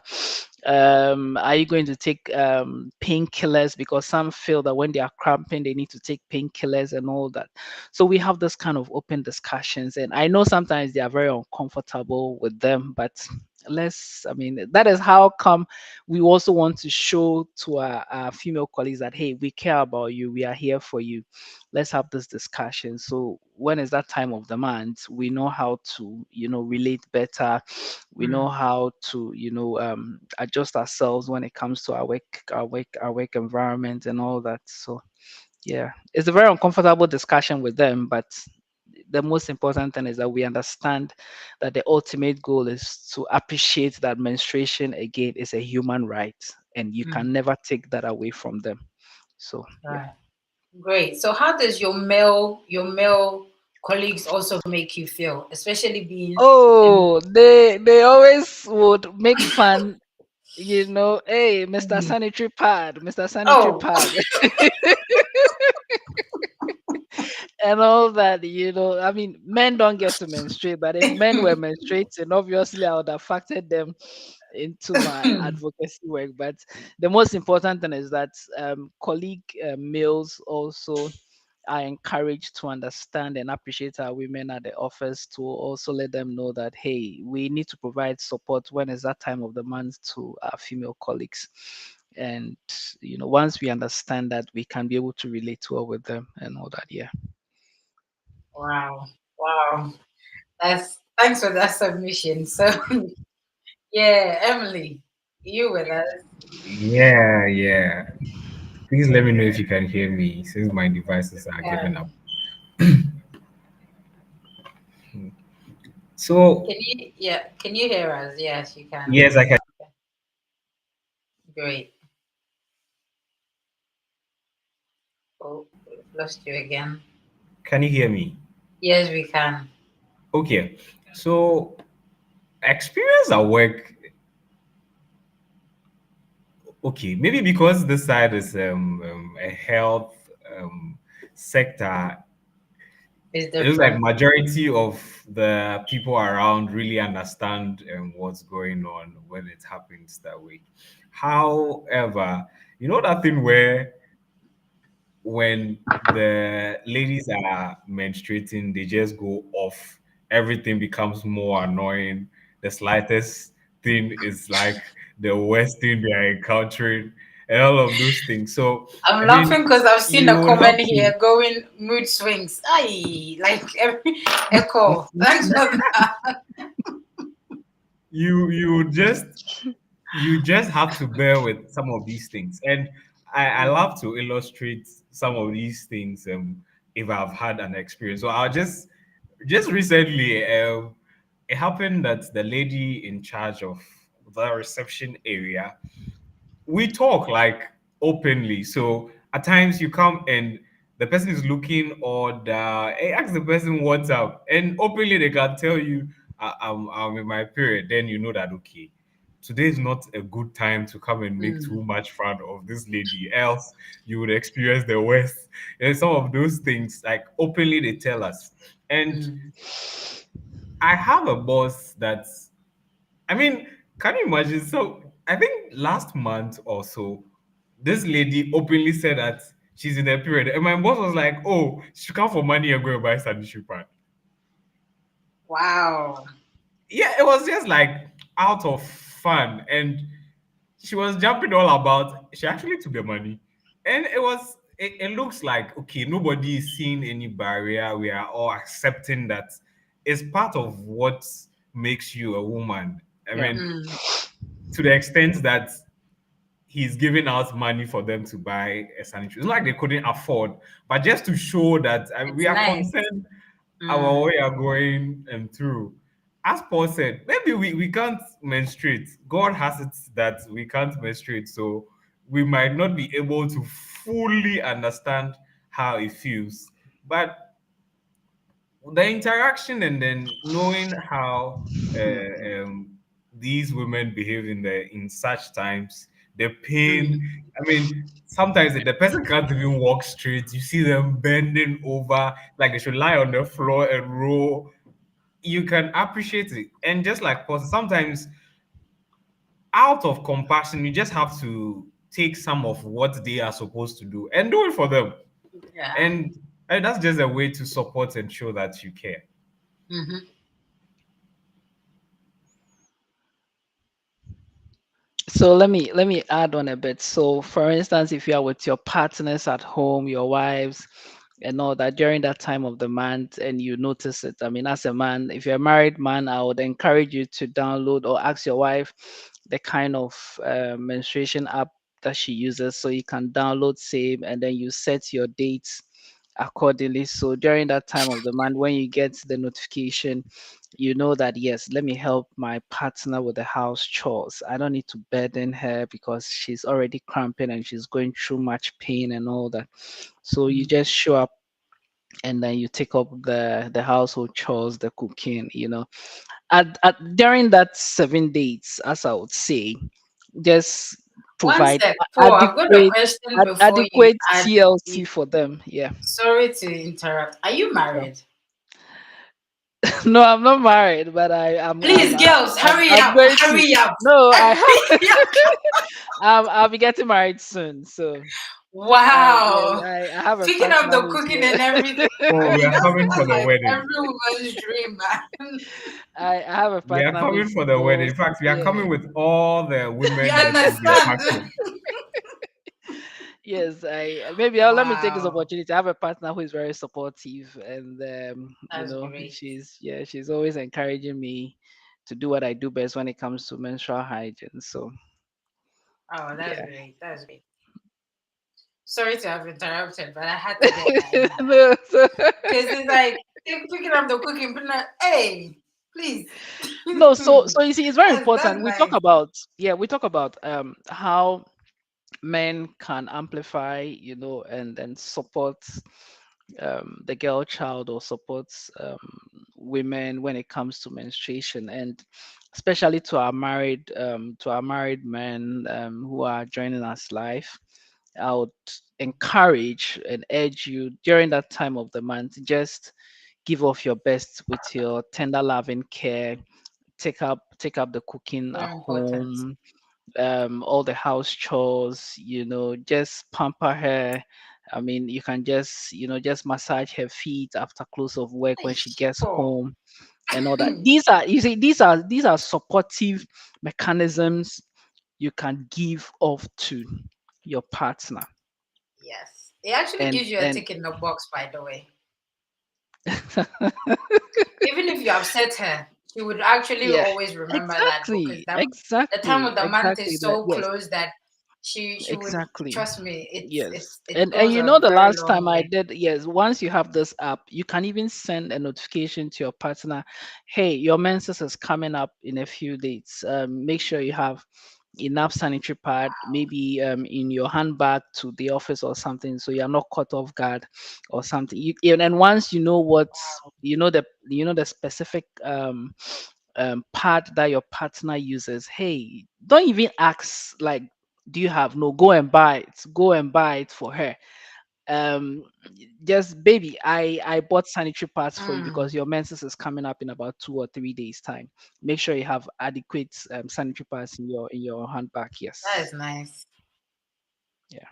Speaker 5: Are you going to take painkillers, because some feel that when they are cramping they need to take painkillers and all that? So we have this kind of open discussions, and I know sometimes they are very uncomfortable with them, but that is how come we also want to show to our female colleagues that, hey, we care about you, we are here for you, let's have this discussion. So when is that time of the month, we know how to, relate better. We know how to, adjust ourselves when it comes to our work environment and all that. So yeah, it's a very uncomfortable discussion with them, but the most important thing is that we understand that the ultimate goal is to appreciate that menstruation again is a human right, and you can never take that away from them. So yeah.
Speaker 1: Right. Great. So how does your male colleagues also make you feel, especially being
Speaker 5: Oh, they always would make fun, hey, Mr. Sanitary Pad, Mr. Sanitary
Speaker 1: oh,
Speaker 5: Pad. And all that, men don't get to menstruate, but if men were menstruating, obviously I would have factored them into my advocacy work. But the most important thing is that colleague males also are encouraged to understand and appreciate our women at the office, to also let them know that, hey, we need to provide support when it's that time of the month to our female colleagues. And once we understand that, we can be able to relate well with them and all that. Yeah.
Speaker 1: wow, wow. That's thanks for that submission. So yeah, Emily, you with us?
Speaker 3: Yeah, yeah. Please let me know if you can hear me since my devices are giving up. So,
Speaker 1: Can you hear us? Yes, you can.
Speaker 3: yes, I can.
Speaker 1: Great. Oh, we've lost you again.
Speaker 3: Can you hear me?
Speaker 1: Yes, we can.
Speaker 3: Okay. So, experience at work. Okay, maybe because this side is a health sector,
Speaker 1: It's
Speaker 3: it looks like
Speaker 1: different.
Speaker 3: majority of the people around really understand what's going on when it happens that way. However, you know that thing where when the ladies are menstruating, they just go off. Everything becomes more annoying. The slightest thing is like the worst thing they are encountering, and all of those things. So,
Speaker 1: I'm
Speaker 3: I
Speaker 1: laughing
Speaker 3: mean,
Speaker 1: because I've seen
Speaker 3: you
Speaker 1: a
Speaker 3: would have
Speaker 1: comment
Speaker 3: to.
Speaker 1: here going mood swings. Aye, like every echo. Thanks for that.
Speaker 3: You just have to bear with some of these things, and I love to illustrate some of these things if I've had an experience. So I'll just recently it happened that the lady in charge of the reception area, we talk like openly. So at times you come and the person is looking odd. Hey, ask the person what's up, and openly they can tell you, I'm in my period." Then you know that okay, today is not a good time to come and make
Speaker 1: Mm,
Speaker 3: too much fun of this lady, else you would experience the worst. And some of those things, like openly, they tell us. And
Speaker 1: mm.
Speaker 3: I have a boss that's, I mean, can you imagine? So I think last month or so, this lady openly said that she's in a period, and my boss was like, "Oh, she come for money and go and buy sanitary pad."
Speaker 1: Wow.
Speaker 3: Yeah, it was just like out of fun, and she was jumping all about. She actually took the money, and it was. It looks like okay, nobody is seeing any barrier. We are all accepting that it's part of what makes you a woman. I
Speaker 5: Yeah.
Speaker 3: mean,
Speaker 1: Mm,
Speaker 3: to the extent that he's giving out money for them to buy a sanitary. It's not like they couldn't afford, but just to show that
Speaker 1: it's
Speaker 3: we are
Speaker 1: nice.
Speaker 3: concerned our
Speaker 1: Mm,
Speaker 3: way are going through. As Paul said, maybe we can't menstruate. God has it that we can't menstruate, so we might not be able to fully understand how it feels. But the interaction and then knowing how these women behave in such times, the pain.
Speaker 1: mm.
Speaker 3: I mean, sometimes the person can't even walk straight. You see them bending over like they should lie on the floor and roll. You can appreciate it, and just like Paul, sometimes out of compassion, you just have to take some of what they are supposed to do and do it for them,
Speaker 1: Yeah.
Speaker 3: and that's just a way to support and show that you care.
Speaker 1: Mm-hmm.
Speaker 5: So let me add on a bit. So for instance, if you are with your partners at home, your wives and all that during that time of the month and you notice it. I mean, as a man, if you're a married man, I would encourage you to download or ask your wife the kind of menstruation app that she uses so you can download same and then you set your dates accordingly. So during that time of the month, when you get the notification, you know that yes, let me help my partner with the house chores. I don't need to burden her because she's already cramping and she's going through much pain and all that. So you just show up and then you take up the household chores, the cooking, at during that 7 days, as I would say, just
Speaker 1: One
Speaker 5: provide
Speaker 1: sec, Paul. I've got a question before you
Speaker 5: adequate
Speaker 1: add.
Speaker 5: TLC for them. Yeah.
Speaker 1: Sorry to interrupt. Are you
Speaker 5: Yeah.
Speaker 1: married?
Speaker 5: No, I'm not married, but
Speaker 1: Please, girls, hurry
Speaker 5: I'm
Speaker 1: up,
Speaker 5: going to.
Speaker 1: hurry up,
Speaker 5: No, I have.
Speaker 1: hurry up.
Speaker 5: I'll be getting married soon, so yes,
Speaker 1: Wow.
Speaker 5: I have a
Speaker 1: Picking up
Speaker 5: partner
Speaker 1: the
Speaker 5: who's
Speaker 1: cooking
Speaker 5: here.
Speaker 1: and everything. I
Speaker 3: Oh, we
Speaker 1: mean,
Speaker 3: are coming
Speaker 1: that's
Speaker 3: for the
Speaker 1: like
Speaker 3: wedding.
Speaker 1: every woman's dream, man.
Speaker 5: I have a
Speaker 3: We are
Speaker 5: partner
Speaker 3: coming
Speaker 5: who's
Speaker 3: for the wedding.
Speaker 5: supposed.
Speaker 3: In fact, we are
Speaker 5: Yeah.
Speaker 3: coming with all the
Speaker 1: You
Speaker 3: women that will be
Speaker 1: understand?
Speaker 3: attracted.
Speaker 5: Yes, I maybe let me take this
Speaker 1: Wow.
Speaker 5: opportunity. I have a partner who is very supportive, and
Speaker 1: That's great.
Speaker 5: she's always encouraging me to do what I do best when it comes to menstrual hygiene. So
Speaker 1: Oh, that's
Speaker 5: yeah.
Speaker 1: great. That's great. Sorry to have interrupted, but I had to get that in there.
Speaker 5: No,
Speaker 1: Because it's like picking up the cooking, but not, hey, please.
Speaker 5: no, so you see, it's very
Speaker 1: That's
Speaker 5: important.
Speaker 1: nice.
Speaker 5: We talk about how men can amplify, and support the girl child or supports women when it comes to menstruation, and especially to our married men who are joining us live. I would encourage and urge you during that time of the month, just give off your best with your tender loving care. Take up the cooking at
Speaker 1: Very important.
Speaker 5: home, all the house chores, just pamper her. I mean, you can just massage her feet after close of work when
Speaker 1: Hey,
Speaker 5: she gets
Speaker 1: Paul.
Speaker 5: home and all that. These are supportive mechanisms you can give off to your partner.
Speaker 1: Yes. It actually
Speaker 5: And
Speaker 1: gives you a
Speaker 5: and
Speaker 1: tick in the box, by the way. Even if you upset her, she would actually
Speaker 5: yeah,
Speaker 1: always remember that because
Speaker 5: exactly,
Speaker 1: the time
Speaker 5: exactly,
Speaker 1: of the month
Speaker 5: exactly
Speaker 1: is
Speaker 5: that.
Speaker 1: so
Speaker 5: Yes,
Speaker 1: close that she would
Speaker 5: exactly.
Speaker 1: trust me.
Speaker 5: Yes.
Speaker 1: It
Speaker 5: And
Speaker 1: goes
Speaker 5: you
Speaker 1: a
Speaker 5: know the
Speaker 1: very
Speaker 5: last
Speaker 1: long
Speaker 5: time I
Speaker 1: way.
Speaker 5: did, yes, once you have this app, you can even send a notification to your partner, hey, your menses is coming up in a few days. Make sure you have enough sanitary pad, maybe in your handbag to the office or something, so you're not caught off guard or something. And once you know the specific pad that your partner uses, hey, don't even ask like, do you have? No, go and buy it. Go and buy it for her. um just, baby, I bought sanitary pads for you
Speaker 1: Mm,
Speaker 5: because your menses is coming up in about 2 or 3 days time. Make sure you have adequate sanitary pads in your handbag.
Speaker 1: that
Speaker 5: Yes.
Speaker 1: is nice.
Speaker 5: Yeah.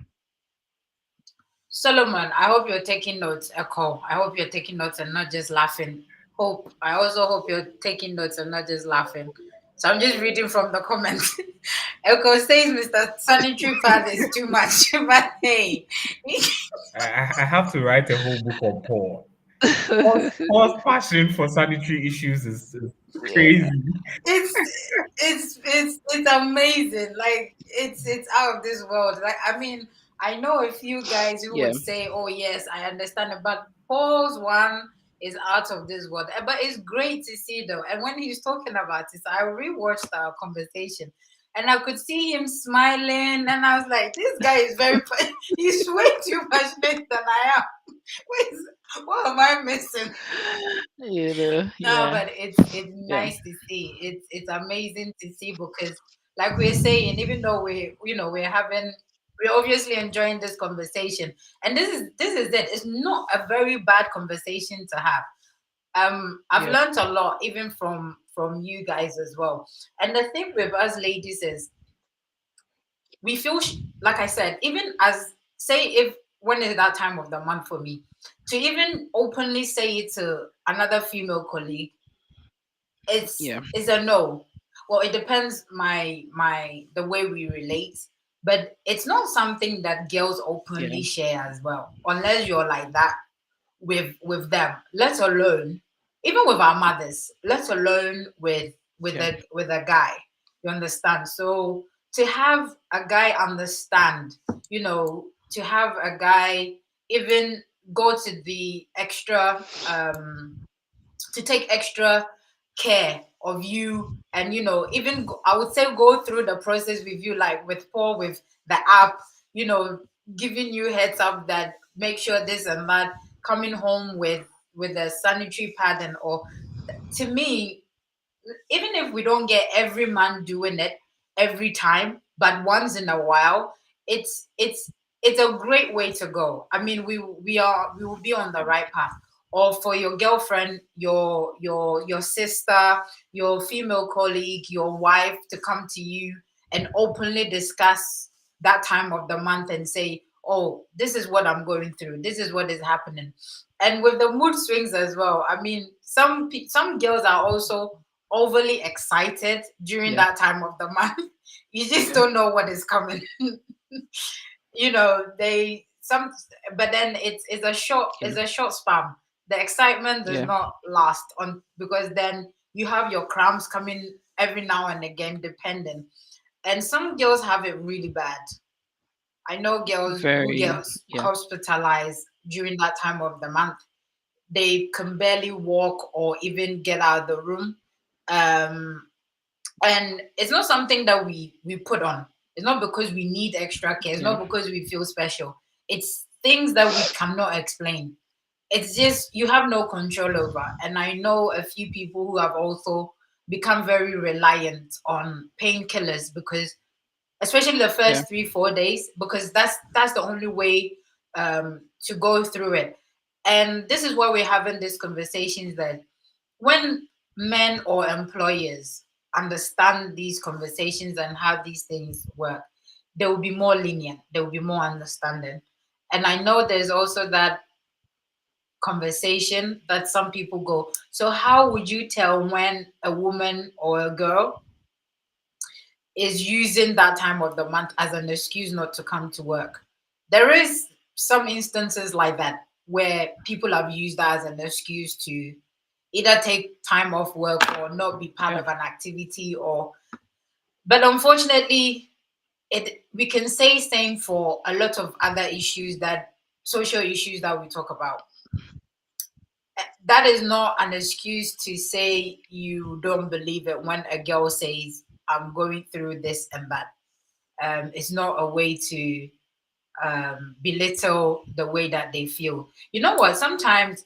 Speaker 1: Solomon, I hope you're taking notes, Echo. I hope you're taking notes and not just laughing. Hope. I also hope you're taking notes and not just laughing. So I'm just reading from the comments. Echo says Mr. Sanitary Pad is too much, but hey,
Speaker 3: I have to write a whole book on Paul. Paul's passion for sanitary issues is
Speaker 5: Yeah.
Speaker 3: crazy.
Speaker 1: it's it's amazing. Like it's out of this world. Like I mean, I know a few guys who
Speaker 5: Yeah.
Speaker 1: would say, "Oh yes, I understand it," but Paul's one is out of this world. But it's great to see though. And when he's talking about it, I rewatched our conversation. And I could see him smiling, and I was like, "This guy is very, he's way too passionate than I am. What am I missing?" No,
Speaker 5: Yeah.
Speaker 1: but it's
Speaker 5: Yeah.
Speaker 1: nice to see. It's amazing to see because, like we're saying, even though we're obviously enjoying this conversation, and this is it. It's not a very bad conversation to have. I've
Speaker 5: Yeah.
Speaker 1: learned a lot even from you guys as well. And the thing with us ladies is we feel like I said, even as say if when is that time of the month for me to even openly say it to another female colleague, it's
Speaker 5: Yeah.
Speaker 1: it's a no. Well, it depends my the way we relate, but it's not something that girls
Speaker 5: Yeah.
Speaker 1: openly share as well, unless you're like that with them. Let alone even with our mothers. Let alone
Speaker 5: Yeah.
Speaker 1: with a guy. You understand? So to have a guy understand, to have a guy even go to the extra to take extra care of you and even I would say go through the process with you like with Paul with the app, you know giving you heads up that make sure this and that, coming home with a sanitary pad and all. To me, even if we don't get every man doing it every time, but once in a while, it's a great way to go. I mean, we will be on the right path. Or for your girlfriend, your sister, your female colleague, your wife to come to you and openly discuss that time of the month and say, "Oh, this is what I'm going through. This is what is happening." And with the mood swings as well. I mean, some girls are also overly excited during
Speaker 5: Yeah.
Speaker 1: that time of the month. You just don't know what is coming. They some but then it's a short
Speaker 5: Yeah.
Speaker 1: span. The excitement does
Speaker 5: Yeah.
Speaker 1: not last on because then you have your cramps coming every now and again depending. And some girls have it really bad. I know girls who
Speaker 5: Very.
Speaker 1: get
Speaker 5: Yeah.
Speaker 1: hospitalized during that time of the month. They can barely walk or even get out of the room. Um, and it's not something that we put on. It's not because we need extra care. It's
Speaker 5: Yeah.
Speaker 1: not because we feel special. It's things that we cannot explain. It's just you have no control over. And I know a few people who have also become very reliant on painkillers because especially the
Speaker 5: Yeah.
Speaker 1: first 3 4 days because that's the only way to go through it. And this is why we're having these conversations that when men or employers understand these conversations and how these things work, they will be more lenient, they will be more understanding. And I know there's also that conversation that some people go, so how would you tell when a woman or a girl is using that time of the month as an excuse not to come to work? There is some instances like that where people have used that as an excuse to either take time off work or not be part
Speaker 5: Yeah.
Speaker 1: of an activity or but unfortunately we can say same for a lot of other issues that social issues that we talk about. That is not an excuse to say you don't believe it when a girl says I'm going through this and that. It's not a way to belittle the way that they feel. You know what? Sometimes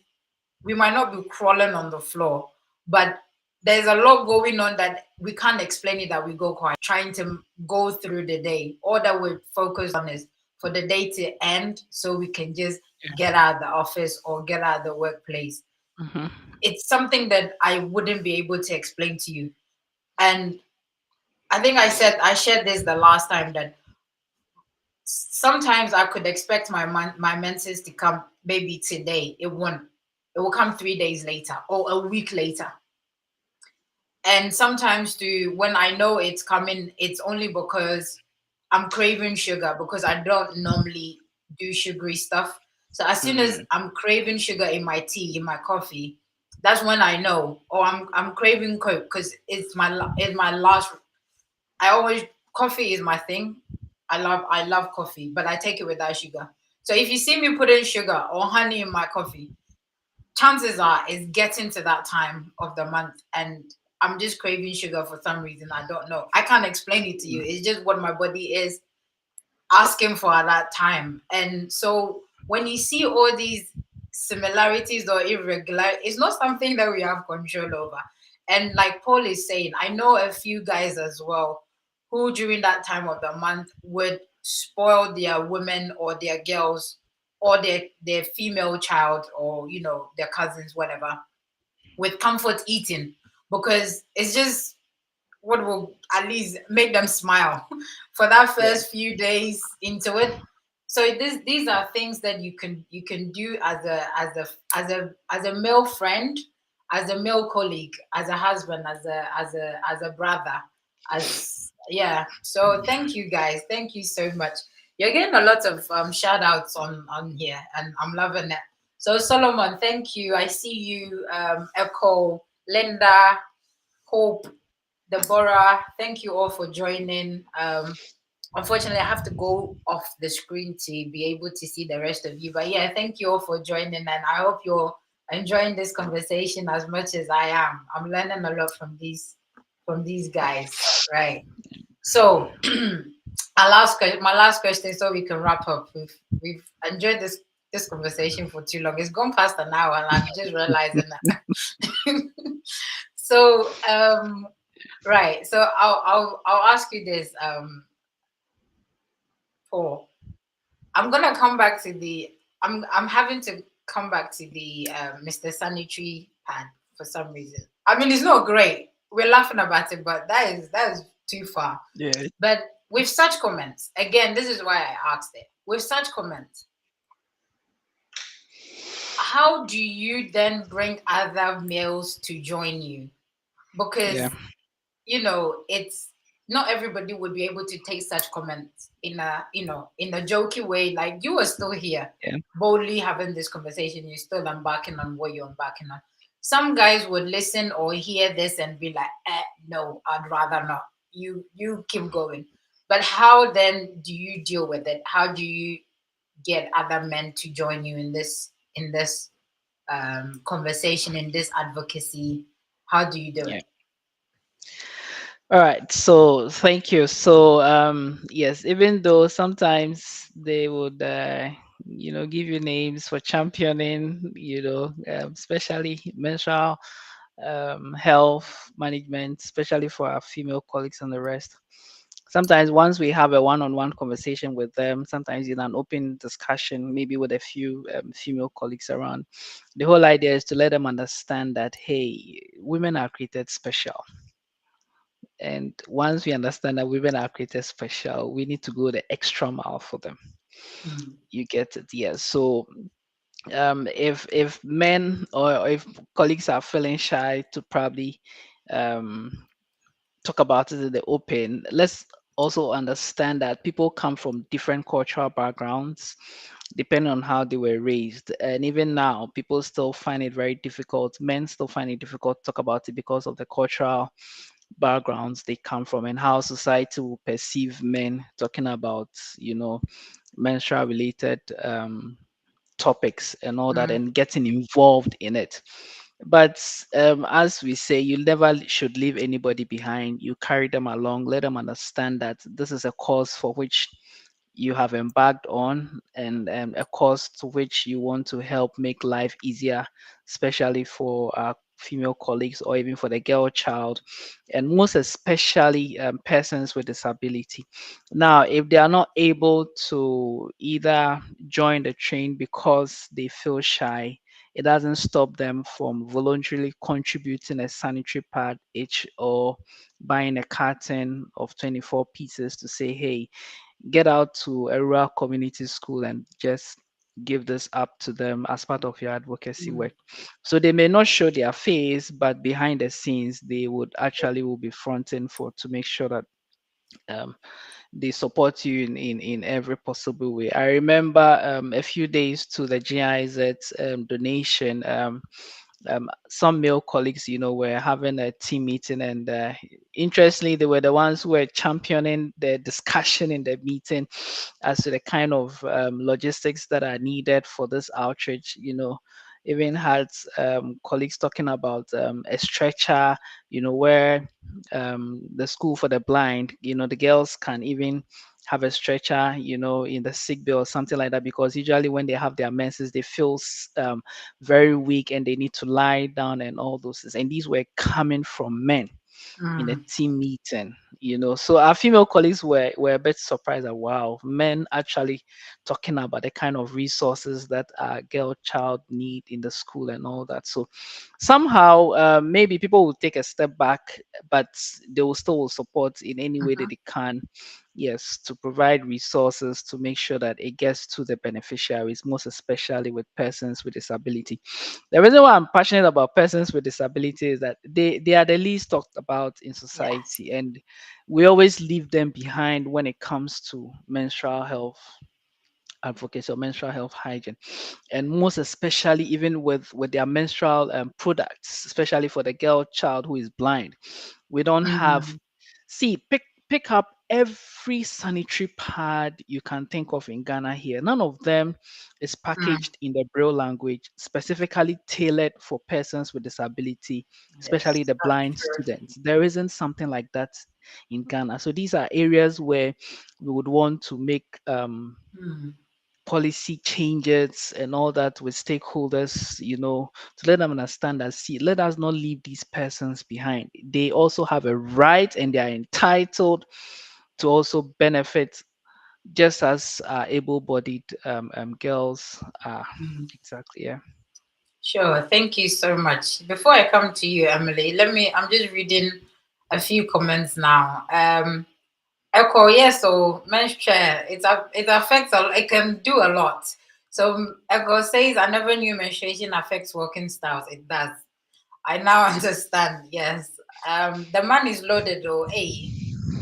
Speaker 1: we might not be crawling on the floor, but there's a lot going on that we can't explain it, that we go quiet, trying to go through the day. All that we're focused on is for the day to end so we can just get out of the office or get out of the workplace.
Speaker 5: Mm-hmm.
Speaker 1: It's something that I wouldn't be able to explain to you. And I think I shared this the last time, that sometimes I could expect my menses to come maybe today. It won't. It will come 3 days later or a week later. And sometimes too, when I know it's coming, it's only because I'm craving sugar, because I don't normally do sugary stuff. So as soon as
Speaker 5: Mm.
Speaker 1: I'm craving sugar in my tea, in my coffee, that's when I know. Or I'm craving Coke because it's my last. I always Coffee is my thing. I love coffee, but I take it without sugar. So if you see me putting sugar or honey in my coffee, chances are it's getting to that time of the month and I'm just craving sugar for some reason. I don't know. I can't explain it to you. It's just what my body is asking for at that time. And so when you see all these similarities or irregular, it's not something that we have control over. And like Paul is saying, I know a few guys as well who during that time of the month would spoil their women or their girls or their female child, or their cousins, whatever, with comfort eating, because it's just what will at least make them smile for that
Speaker 5: Yeah.
Speaker 1: first few days into it. So these are things that you can do as a male friend, as a male colleague, as a husband, as a brother, as yeah. So thank you guys, thank you so much. You're getting a lot of shout outs on here, and I'm loving it. So Solomon, thank you. I see you, Echo, Linda, Hope, Deborah, thank you all for joining. Unfortunately, I have to go off the screen to be able to see the rest of you. But yeah, thank you all for joining, and I hope you're enjoying this conversation as much as I am. I'm learning a lot from these guys, right? So, my last question, so we can wrap up. We've enjoyed this conversation for too long. It's gone past an hour, and I'm just realizing that. So, right. So I'll ask you this, Paul. I'm gonna come back to the. I'm having to come back to the Mr. Sanitary pad for some reason. I mean, it's not great. We're laughing about it, but that is too far.
Speaker 5: Yeah.
Speaker 1: But with such comments, again, this is why I asked it. With such comments, how do you then bring other males to join you?
Speaker 5: Yeah.
Speaker 1: Because it's not everybody would be able to take such comments in a jokey way. Like, you are still here,
Speaker 5: Yeah.
Speaker 1: boldly having this conversation. You're still embarking on what you're embarking on. Some guys would listen or hear this and be like, no, I'd rather not. You keep going. But how then do you deal with it? How do you get other men to join you in this conversation, in this advocacy? How do you do
Speaker 5: Yeah.
Speaker 1: it?
Speaker 5: All right. So thank you. So yes, even though sometimes they would give you names for championing, especially menstrual health management, especially for our female colleagues and the rest. Sometimes once we have a one-on-one conversation with them, sometimes in an open discussion, maybe with a few female colleagues around, the whole idea is to let them understand that, hey, women are created special. And once we understand that women are created special, we need to go the extra mile for them.
Speaker 1: Mm,
Speaker 5: You get it? Yes. So if men or if colleagues are feeling shy to probably um, talk about it in the open, let's also understand that people come from different cultural backgrounds depending on how they were raised. And even now, people still find it very difficult. Men still find it difficult to talk about it because of the cultural backgrounds they come from and how society will perceive men talking about, menstrual related topics and all that
Speaker 1: mm,
Speaker 5: and getting involved in it. But as we say, you never should leave anybody behind. You carry them along, let them understand that this is a cause for which you have embarked on, and a cause to which you want to help make life easier, especially for female colleagues or even for the girl child, and most especially persons with disability. Now, if they are not able to either join the train because they feel shy, it doesn't stop them from voluntarily contributing a sanitary pad each or buying a carton of 24 pieces to say, hey, get out to a rural community school and just give this up to them as part of your advocacy
Speaker 1: Mm.
Speaker 5: work. So they may not show their face, but behind the scenes, they would actually will be fronting for to make sure that um, they support you in every possible way. I remember a few days to the GIZ donation. Some male colleagues, were having a team meeting, and interestingly, they were the ones who were championing the discussion in the meeting as to the kind of logistics that are needed for this outreach. Even had colleagues talking about a stretcher, where the school for the blind, the girls can even have a stretcher, in the sick bay or something like that, because usually when they have their menses, they feel very weak and they need to lie down and all those things. And these were coming from men in a
Speaker 1: Mm.
Speaker 5: team meeting, So our female colleagues were a bit surprised that wow, men actually talking about the kind of resources that a girl child need in the school and all that. So somehow maybe people will take a step back, but they will still support in any way that
Speaker 1: Mhm.
Speaker 5: they can. Yes, to provide resources to make sure that it gets to the beneficiaries, most especially with persons with disability. The reason why I'm passionate about persons with disability is that they are the least talked about in
Speaker 1: Yes.
Speaker 5: society, and we always leave them behind when it comes to menstrual health advocacy or menstrual health hygiene, and most especially even with their menstrual products, especially for the girl child who is blind. We don't have,
Speaker 1: Mm.
Speaker 5: see, pick up every sanitary pad you can think of in Ghana here. None of them is
Speaker 1: Mm.
Speaker 5: packaged in the Braille language, specifically tailored for persons with disability, especially
Speaker 1: Yes,
Speaker 5: the
Speaker 1: that's
Speaker 5: blind
Speaker 1: true.
Speaker 5: students. There isn't something like that in Ghana. So these are areas where we would want to make
Speaker 1: Mm.
Speaker 5: policy changes and all that with stakeholders, to let them understand that, see, let us not leave these persons behind. They also have a right and they are entitled to also benefit just as able-bodied girls are.
Speaker 1: Mm.
Speaker 5: Exactly, yeah.
Speaker 1: Sure. Thank you so much. Before I come to you, Emily, I'm just reading a few comments now. Echo, yes, so menstrual, it affects, it can do a lot. So Echo says, I never knew menstruation affects working styles. It does. I now understand. Yes. The man is loaded though. Hey,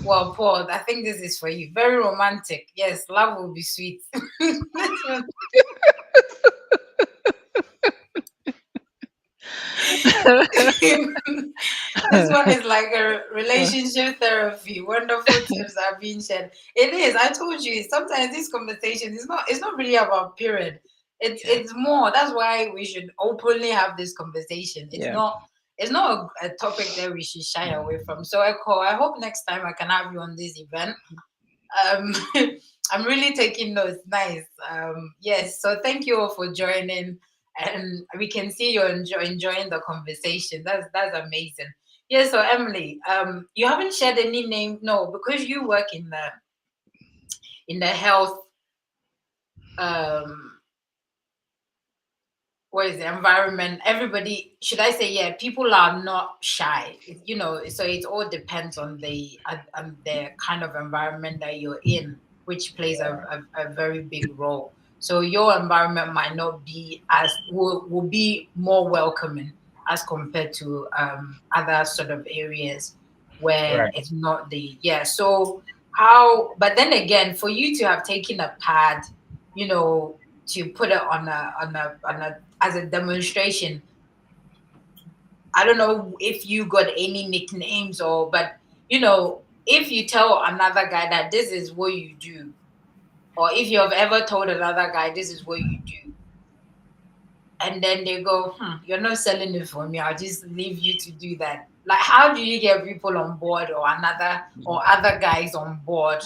Speaker 1: well, Paul, I think this is for you. Very romantic. Yes, love will be sweet. This one, this one is like a relationship therapy. Wonderful tips are being shared. It is. I told you. Sometimes this conversation is not. It's not really about period. It's
Speaker 5: Yeah,
Speaker 1: it's more. That's why we should openly have this conversation. It's
Speaker 5: yeah.
Speaker 1: not. It's not a topic that we should shy away from. So, Echo, I hope next time I can have you on this event. Um, I'm really taking notes. Nice. Yes. So thank you all for joining, and we can see you're enjoying the conversation. That's amazing. Yeah. So Emily, you haven't shared any name, no, because you work in the health um what is the environment, everybody, should I say, yeah, people are not shy, so it all depends on the kind of environment that you're in, which plays a very big role. So your environment might not be as will be more welcoming as compared to other sort of areas where
Speaker 3: Right.
Speaker 1: it's not the, yeah. So how, but then again, for you to have taken a pad, to put it on a as a demonstration. I don't know if you got any nicknames, but if you tell another guy that this is what you do, or if you have ever told another guy this is what you do, and then they go, you're not selling it for me, I'll just leave you to do that. Like, how do you get people on board, or other guys on board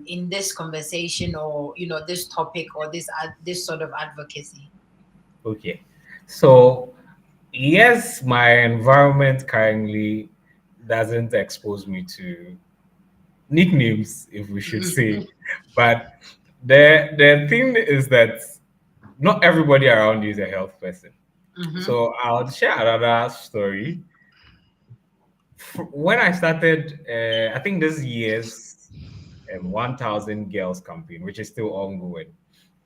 Speaker 1: in this conversation, or this topic, or this sort of advocacy?
Speaker 3: Okay. So Yes, my environment currently doesn't expose me to nicknames, if we should say. But the thing is that not everybody around you is a health person.
Speaker 1: Mm-hmm.
Speaker 3: So I'll share another story. When I started, I think this year's 1,000 Girls campaign, which is still ongoing.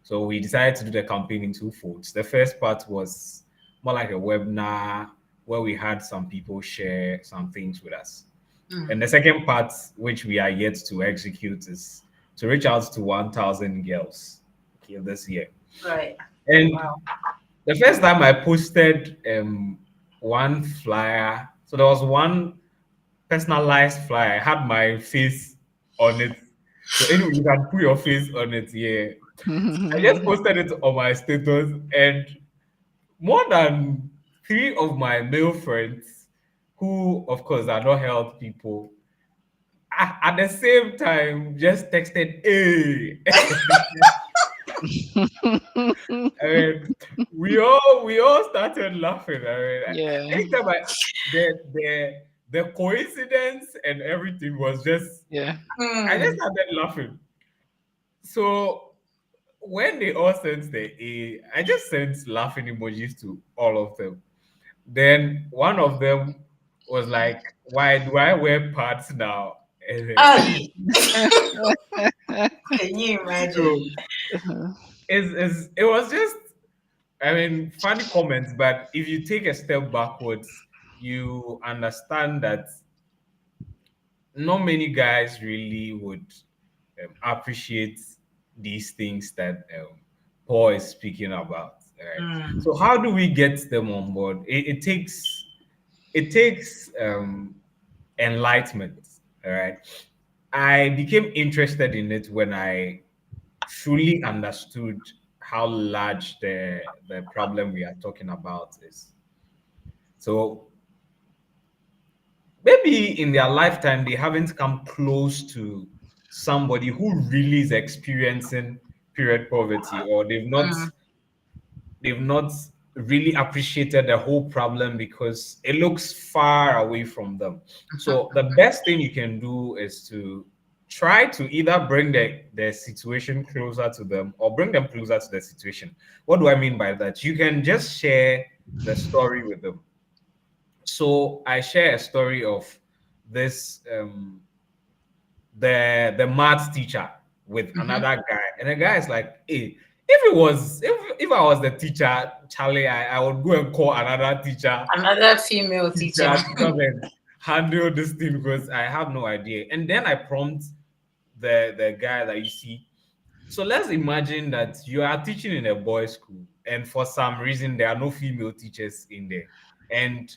Speaker 3: So we decided to do the campaign in two folds. The first part was more like a webinar where we had some people share some things with us. And the second part, which we are yet to execute, is to reach out to 1,000 girls, okay, this year.
Speaker 1: Right.
Speaker 3: And
Speaker 1: Wow.
Speaker 3: the first time I posted one flyer, so there was one personalized flyer. I had my face on it. So anyway, you can put your face on it. Yeah. I just posted it on my status, and more than three of my male friends, who of course are not health people, at the same time just texted, "Hey." I mean, we all started laughing. I mean,
Speaker 5: Yeah,
Speaker 3: anytime the coincidence and everything was just,
Speaker 5: yeah.
Speaker 3: I just
Speaker 1: Mm.
Speaker 3: started laughing. So when they all sent the A, I just sent laughing emojis to all of them. Then one of them was like, "Why do I wear pads now?" And then,
Speaker 1: Ay, can you imagine?
Speaker 3: so it was just, I mean, funny comments, but if you take a step backwards, you understand that not many guys really would appreciate these things that Paul is speaking about. Right.
Speaker 1: Mm.
Speaker 3: So how do we get them on board? It takes enlightenment. All right. I became interested in it when I truly understood how large the problem we are talking about is. So maybe in their lifetime they haven't come close to somebody who really is experiencing period poverty, or
Speaker 1: Mm.
Speaker 3: they've not really appreciated the whole problem because it looks far away from them. So the best thing you can do is to try to either bring the situation closer to them or bring them closer to the situation. What do I mean by that? You can just share the story with them. So I share a story of this the maths teacher with
Speaker 1: Mm-hmm.
Speaker 3: another guy, and the guy is like, "Hey, if I was the teacher, Charlie, I would go and call another
Speaker 1: Another female teacher.
Speaker 3: teacher to come and handle this thing because I have no idea." And then I prompt the guy that, you see, so let's imagine that you are teaching in a boys' school, and for some reason there are no female teachers in there. And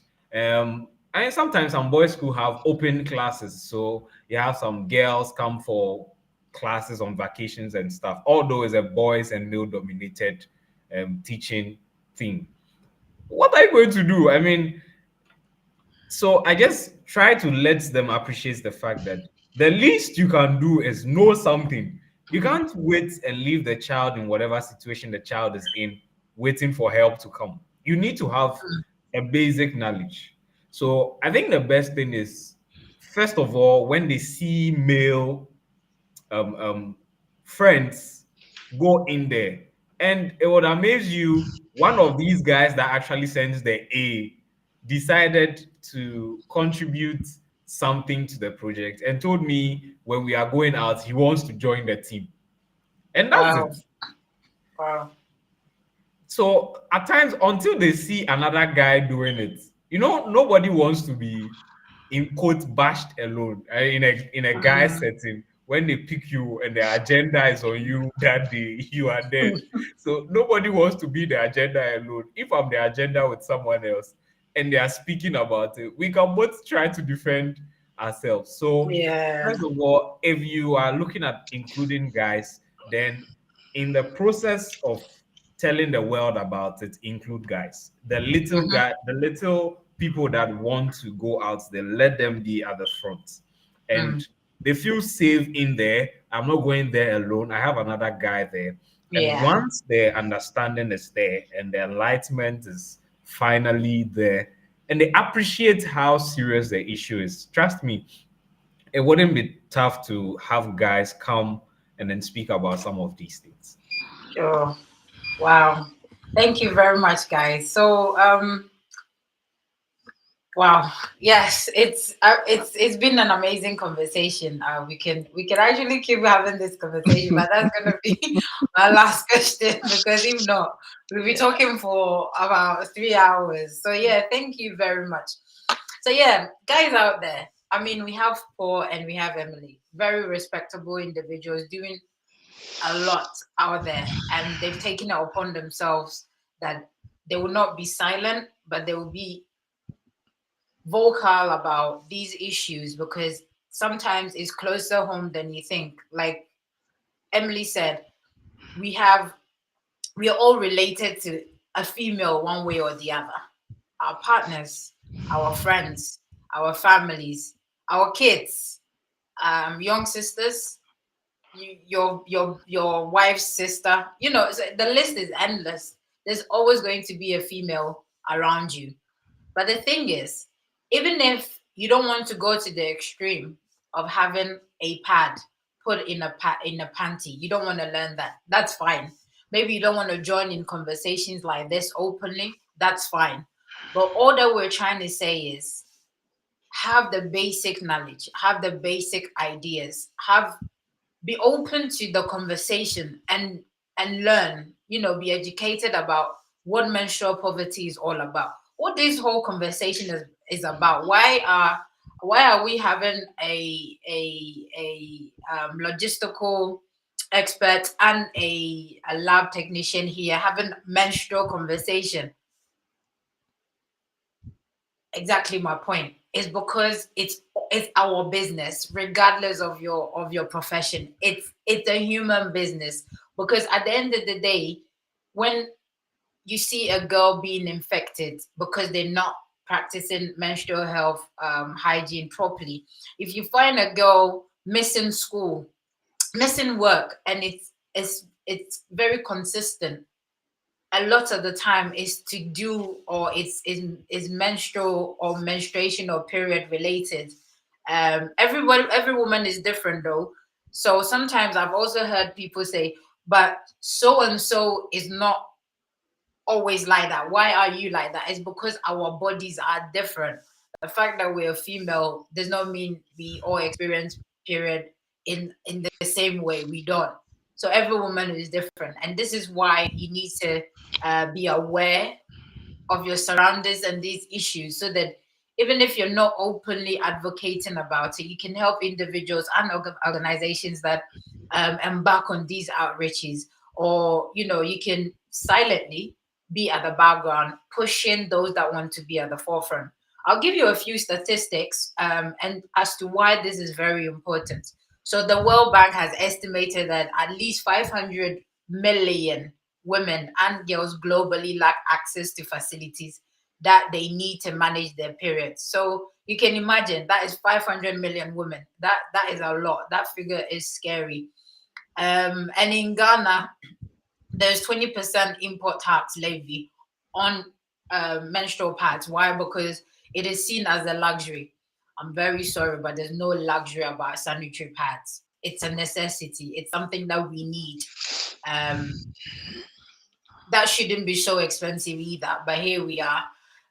Speaker 3: and sometimes some boys' school have open classes, so you have some girls come for classes on vacations and stuff. Although it's a boys and male dominated teaching thing, what are you going to do? I mean, so I just try to let them appreciate the fact that the least you can do is know something. You
Speaker 1: Mm.
Speaker 3: can't wait and leave the child in whatever situation the child is in, waiting for help to come. You need to have a basic knowledge. So I think the best thing is, first of all, when they see male um, um, friends, go in there. And it would amaze you, one of these guys that actually sends the A decided to contribute something to the project and told me when we are going out, he wants to join the team. And that's
Speaker 1: Wow.
Speaker 3: it.
Speaker 1: Wow.
Speaker 3: So at times, until they see another guy doing it, nobody wants to be in quote bashed alone in a guy
Speaker 1: Mm.
Speaker 3: setting. When they pick you and the agenda is on you that day, you are dead. So nobody wants to be the agenda alone. If I'm the agenda with someone else and they are speaking about it, we can both try to defend ourselves. So
Speaker 1: Yeah.
Speaker 3: first of all, if you are looking at including guys, then in the process of telling the world about it, include guys.
Speaker 1: Mm-hmm.
Speaker 3: The little people that want to go out there, let them be at the front.
Speaker 1: Mm.
Speaker 3: And they feel safe in there. I'm not going there alone. I have another guy there. And
Speaker 1: Yeah.
Speaker 3: once the understanding is there and the enlightenment is finally there, and they appreciate how serious the issue is. Trust me, it wouldn't be tough to have guys come and then speak about some of these things.
Speaker 1: Sure. Wow. Thank you very much, guys. So, wow. Yes, it's been an amazing conversation. We can actually keep having this conversation, but that's gonna be my last question because if not, we'll be talking for about 3 hours. So yeah, thank you very much. So yeah, guys out there. I mean, we have Paul and we have Emele, very respectable individuals doing a lot out there, and they've taken it upon themselves that they will not be silent, but they will be vocal about these issues because sometimes it's closer home than you think. Like Emele said, we are all related to a female one way or the other. Our partners, our friends, our families, our kids, young sisters, your wife's sister. So the list is endless. There's always going to be a female around you. But the thing is, even if you don't want to go to the extreme of having a pad put in a panty, you don't want to learn that. That's fine. Maybe you don't want to join in conversations like this openly. That's fine. But all that we're trying to say is have the basic knowledge, have the basic ideas, be open to the conversation and learn, be educated about what menstrual poverty is all about, what this whole conversation is about. Why are we having a logistical expert and a lab technician here having menstrual conversation? Exactly my point. Is because it's our business, regardless of your profession. It's a human business. Because at the end of the day, when you see a girl being infected because they're not practicing menstrual health hygiene properly, if you find a girl missing school, missing work, and it's very consistent, a lot of the time is to do, or is menstrual or menstruation or period related. Every woman is different though. So sometimes I've also heard people say, but so and so is not always like that. Why are you like that? It's because our bodies are different. The fact that we're female does not mean we all experience period in the same way. We don't. So every woman is different, and this is why you need to be aware of your surroundings and these issues, so that even if you're not openly advocating about it, you can help individuals and organizations that embark on these outreaches, or you can silently be at the background pushing those that want to be at the forefront. I'll give you a few statistics and as to why this is very important. So the World Bank has estimated that at least 500 million women and girls globally lack access to facilities that they need to manage their periods. So you can imagine that is 500 million women. That is a lot. That figure is scary. And in Ghana, there's 20% import tax levy on menstrual pads. Why? Because it is seen as a luxury. I'm very sorry, but there's no luxury about sanitary pads. It's a necessity. It's something that we need. Um, that shouldn't be so expensive either, but here we are.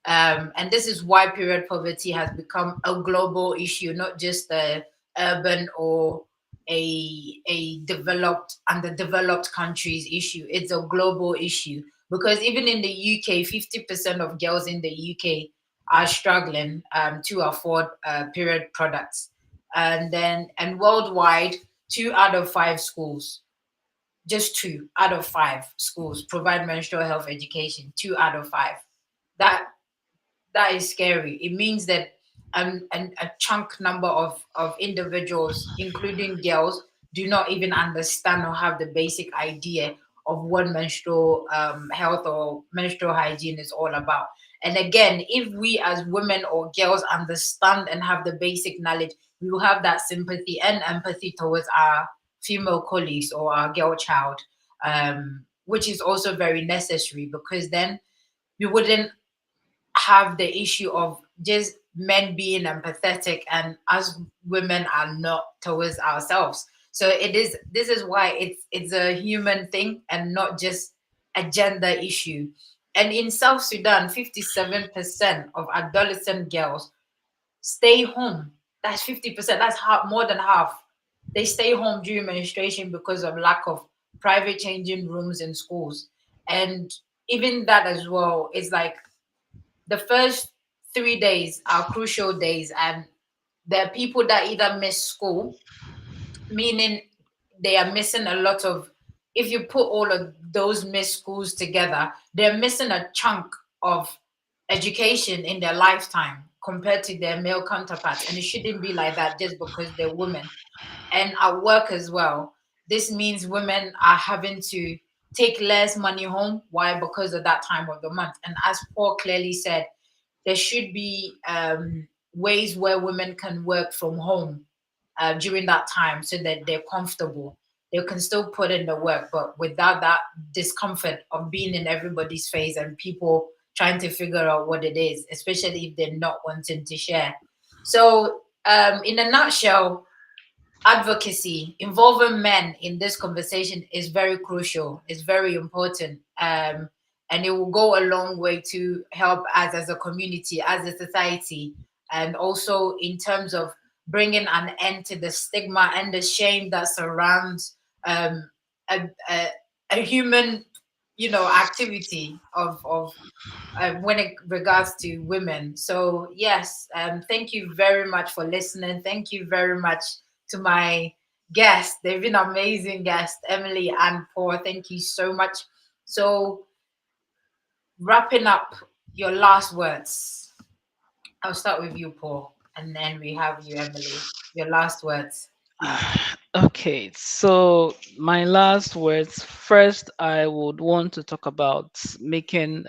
Speaker 1: And this is why period poverty has become a global issue, not just a urban or a developed underdeveloped countries issue. It's a global issue because even in the UK, 50% of girls in the UK are struggling to afford period products, and worldwide, 2 out of 5 schools, just 2 out of 5 schools provide menstrual health education. 2 out of 5. That that is scary. It means that a chunk number of individuals, including girls, do not even understand or have the basic idea of what menstrual health or menstrual hygiene is all about. And again, if we as women or girls understand and have the basic knowledge, we will have that sympathy and empathy towards our female colleagues or our girl child, which is also very necessary because then we wouldn't have the issue of just men being empathetic and us women are not towards ourselves. So this is why it's a human thing and not just a gender issue. And in South Sudan, 57% of adolescent girls stay home. That's 50%. That's half, more than half. They stay home during menstruation because of lack of private changing rooms in schools. And even that as well is like the first 3 days are crucial days, and there are people that either miss school, meaning they are missing a lot of, if you put all of those missed schools together, they're missing a chunk of education in their lifetime compared to their male counterparts. And it shouldn't be like that just because they're women. And at work as well, this means women are having to take less money home. Why? Because of that time of the month. And as Paul clearly said, there should be ways where women can work from home during that time so that they're comfortable. They can still put in the work, but without that discomfort of being in everybody's face and people trying to figure out what it is, especially if they're not wanting to share. So, in a nutshell, advocacy, involving men in this conversation is very crucial. It's very important. And it will go a long way to help us as a community, as a society, and also in terms of bringing an end to the stigma and the shame that surrounds a, a human, activity of when it regards to women. So yes, thank you very much for listening. Thank you very much to my guests. They've been amazing guests, Emily and Paul. Thank you so much. So wrapping up, your last words. I'll start with you, Paul, and then we have you, Emily. Your last words.
Speaker 5: Okay, so my last words. First, I would want to talk about making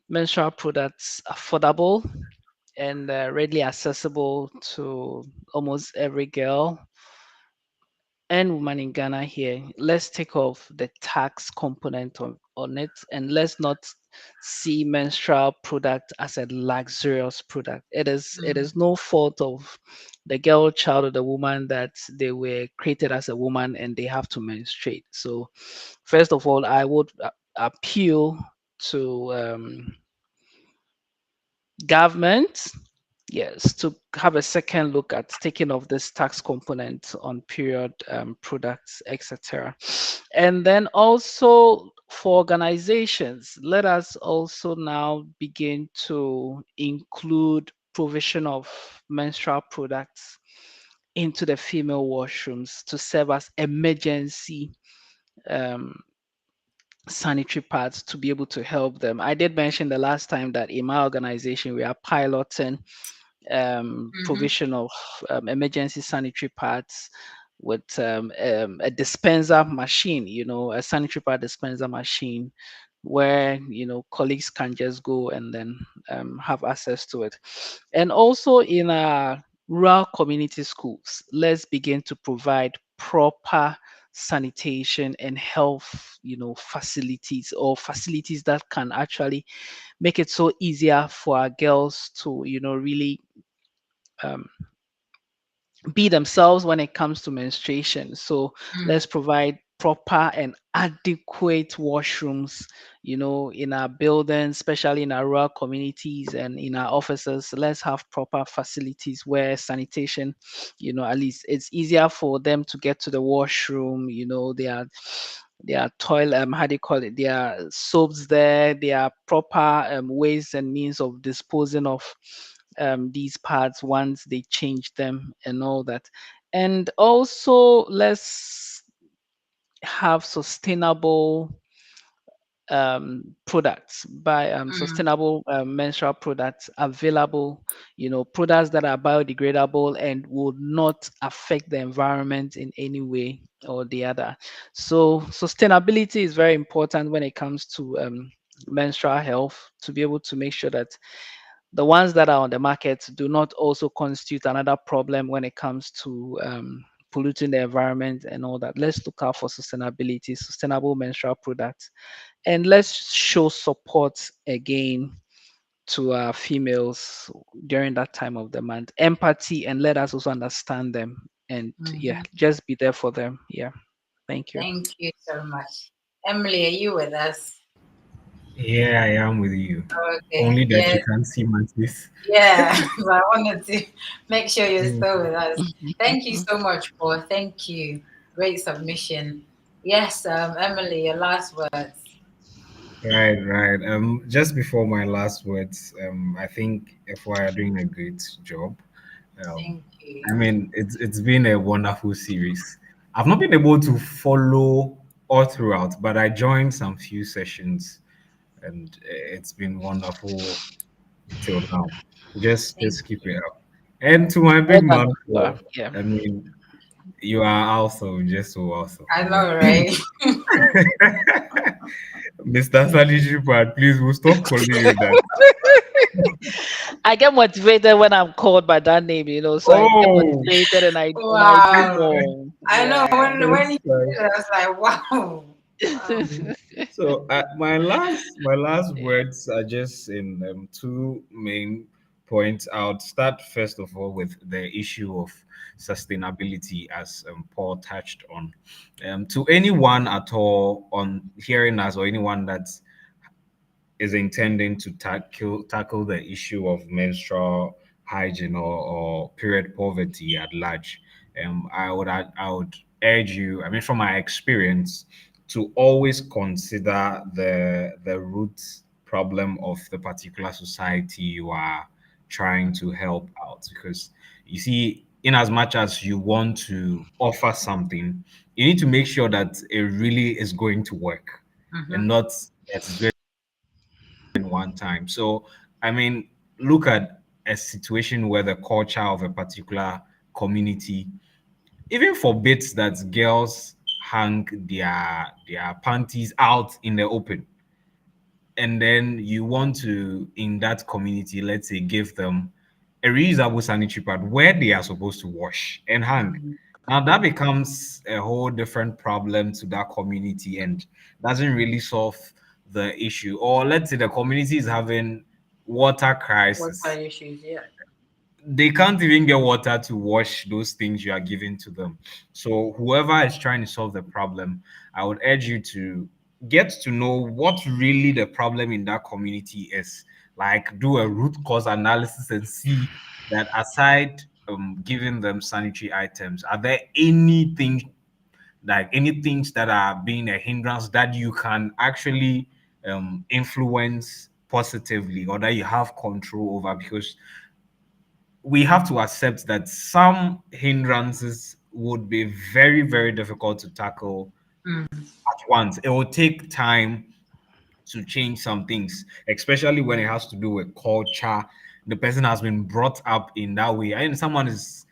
Speaker 5: menstrual products affordable and readily accessible to almost every girl and woman in Ghana here. Let's take off the tax component on it, and let's not see menstrual product as a luxurious product. It is no fault of the girl child or the woman that they were created as a woman and they have to menstruate. So first of all, I would appeal to government, yes, to have a second look at taking off this tax component on period products, etc. And then also for organizations, let us also now begin to include provision of menstrual products into the female washrooms to serve as emergency um, sanitary pads to be able to help them. I did mention the last time that in my organization we are piloting
Speaker 1: Mm-hmm.
Speaker 5: provision of emergency sanitary pads with a dispenser machine, a sanitary pad dispenser machine where colleagues can just go and then have access to it. And also in our rural community schools, let's begin to provide proper sanitation and health facilities, or facilities that can actually make it so easier for our girls to really um, be themselves when it comes to menstruation. So let's provide proper and adequate washrooms, in our buildings, especially in our rural communities and in our offices. Let's have proper facilities where sanitation, at least it's easier for them to get to the washroom. There are toilet, how do you call it? There are soaps there. There are proper ways and means of disposing of these parts once they change them and all that. And also, let's have sustainable products, by sustainable menstrual products available, products that are biodegradable and would not affect the environment in any way or the other. So sustainability is very important when it comes to menstrual health, to be able to make sure that the ones that are on the market do not also constitute another problem when it comes to polluting the environment and all that. Let's look out for sustainability, sustainable menstrual products, and let's show support again to females during that time of the month. Empathy, and let us also understand them, and yeah,
Speaker 1: Mhm.
Speaker 5: just be there for them. Yeah, thank you.
Speaker 1: Thank you so much. Emily, are you with us?
Speaker 3: Yeah, I am with you.
Speaker 1: Okay.
Speaker 3: Only that
Speaker 1: Yeah.
Speaker 3: you can't see my face.
Speaker 1: Yeah. But I wanted to make sure you're
Speaker 3: Mm.
Speaker 1: still with us. Thank you so much, Paul. Thank you. Great submission. Yes, Emily, your last words.
Speaker 3: Right, right. Just before my last words, I think FY are doing a great job. Um,
Speaker 1: Thank you.
Speaker 3: I mean, it's been a wonderful series. I've not been able to follow all throughout, but I joined some few sessions, and it's been wonderful till now.
Speaker 1: Thank
Speaker 3: Just keep it up. And to my big
Speaker 5: More than
Speaker 3: man,
Speaker 5: you are.
Speaker 3: Paul,
Speaker 5: Yeah.
Speaker 3: I mean, you are also just so awesome.
Speaker 1: I
Speaker 3: I
Speaker 1: know,
Speaker 3: mean,
Speaker 1: right?
Speaker 3: Mr. Sadi Shepard, please, we'll stop calling you that.
Speaker 5: I get motivated when I'm called by that name, so I get
Speaker 3: Oh,
Speaker 5: motivated and I do
Speaker 1: Wow.
Speaker 5: more.
Speaker 1: I know
Speaker 5: Yeah.
Speaker 1: when
Speaker 3: that's
Speaker 1: you
Speaker 3: fine.
Speaker 1: said it, I was like, wow. Wow.
Speaker 3: So my last words are just in two main points. I would start first of all with the issue of sustainability, as Paul touched on. To anyone at all on hearing us, or anyone that is intending to tackle the issue of menstrual hygiene, or period poverty at large, I would urge you. I mean, from my experience, to always consider the root problem of the particular society you are trying to help out, because you see, in as much as you want to offer something, you need to make sure that it really is going to work, and
Speaker 1: Mm-hmm.
Speaker 3: not that it's going in one time. So, I mean, look at a situation where the culture of a particular community even forbids that girls hang their panties out in the open, and then you want to, in that community, let's say, give them a reusable sanitary pad where they are supposed to wash and hang.
Speaker 1: Mm-hmm.
Speaker 3: Now that becomes a whole different problem to that community, and doesn't really solve the issue. Or let's say the community is having water
Speaker 1: What
Speaker 3: crisis,
Speaker 1: are issues? Yeah.
Speaker 3: they can't even get water to wash those things you are giving to them. So whoever is trying to solve the problem, I would urge you to get to know what really the problem in that community is. Like, do a root cause analysis and see that aside giving them sanitary items, are there anything, like any things that are being a hindrance that you can actually influence positively, or that you have control over? Because we have to accept that some hindrances would be very, very difficult to tackle
Speaker 1: Mm-hmm.
Speaker 3: at once. It will take time to change some things, especially when it has to do with culture. The person has been brought up in that way. I mean, someone is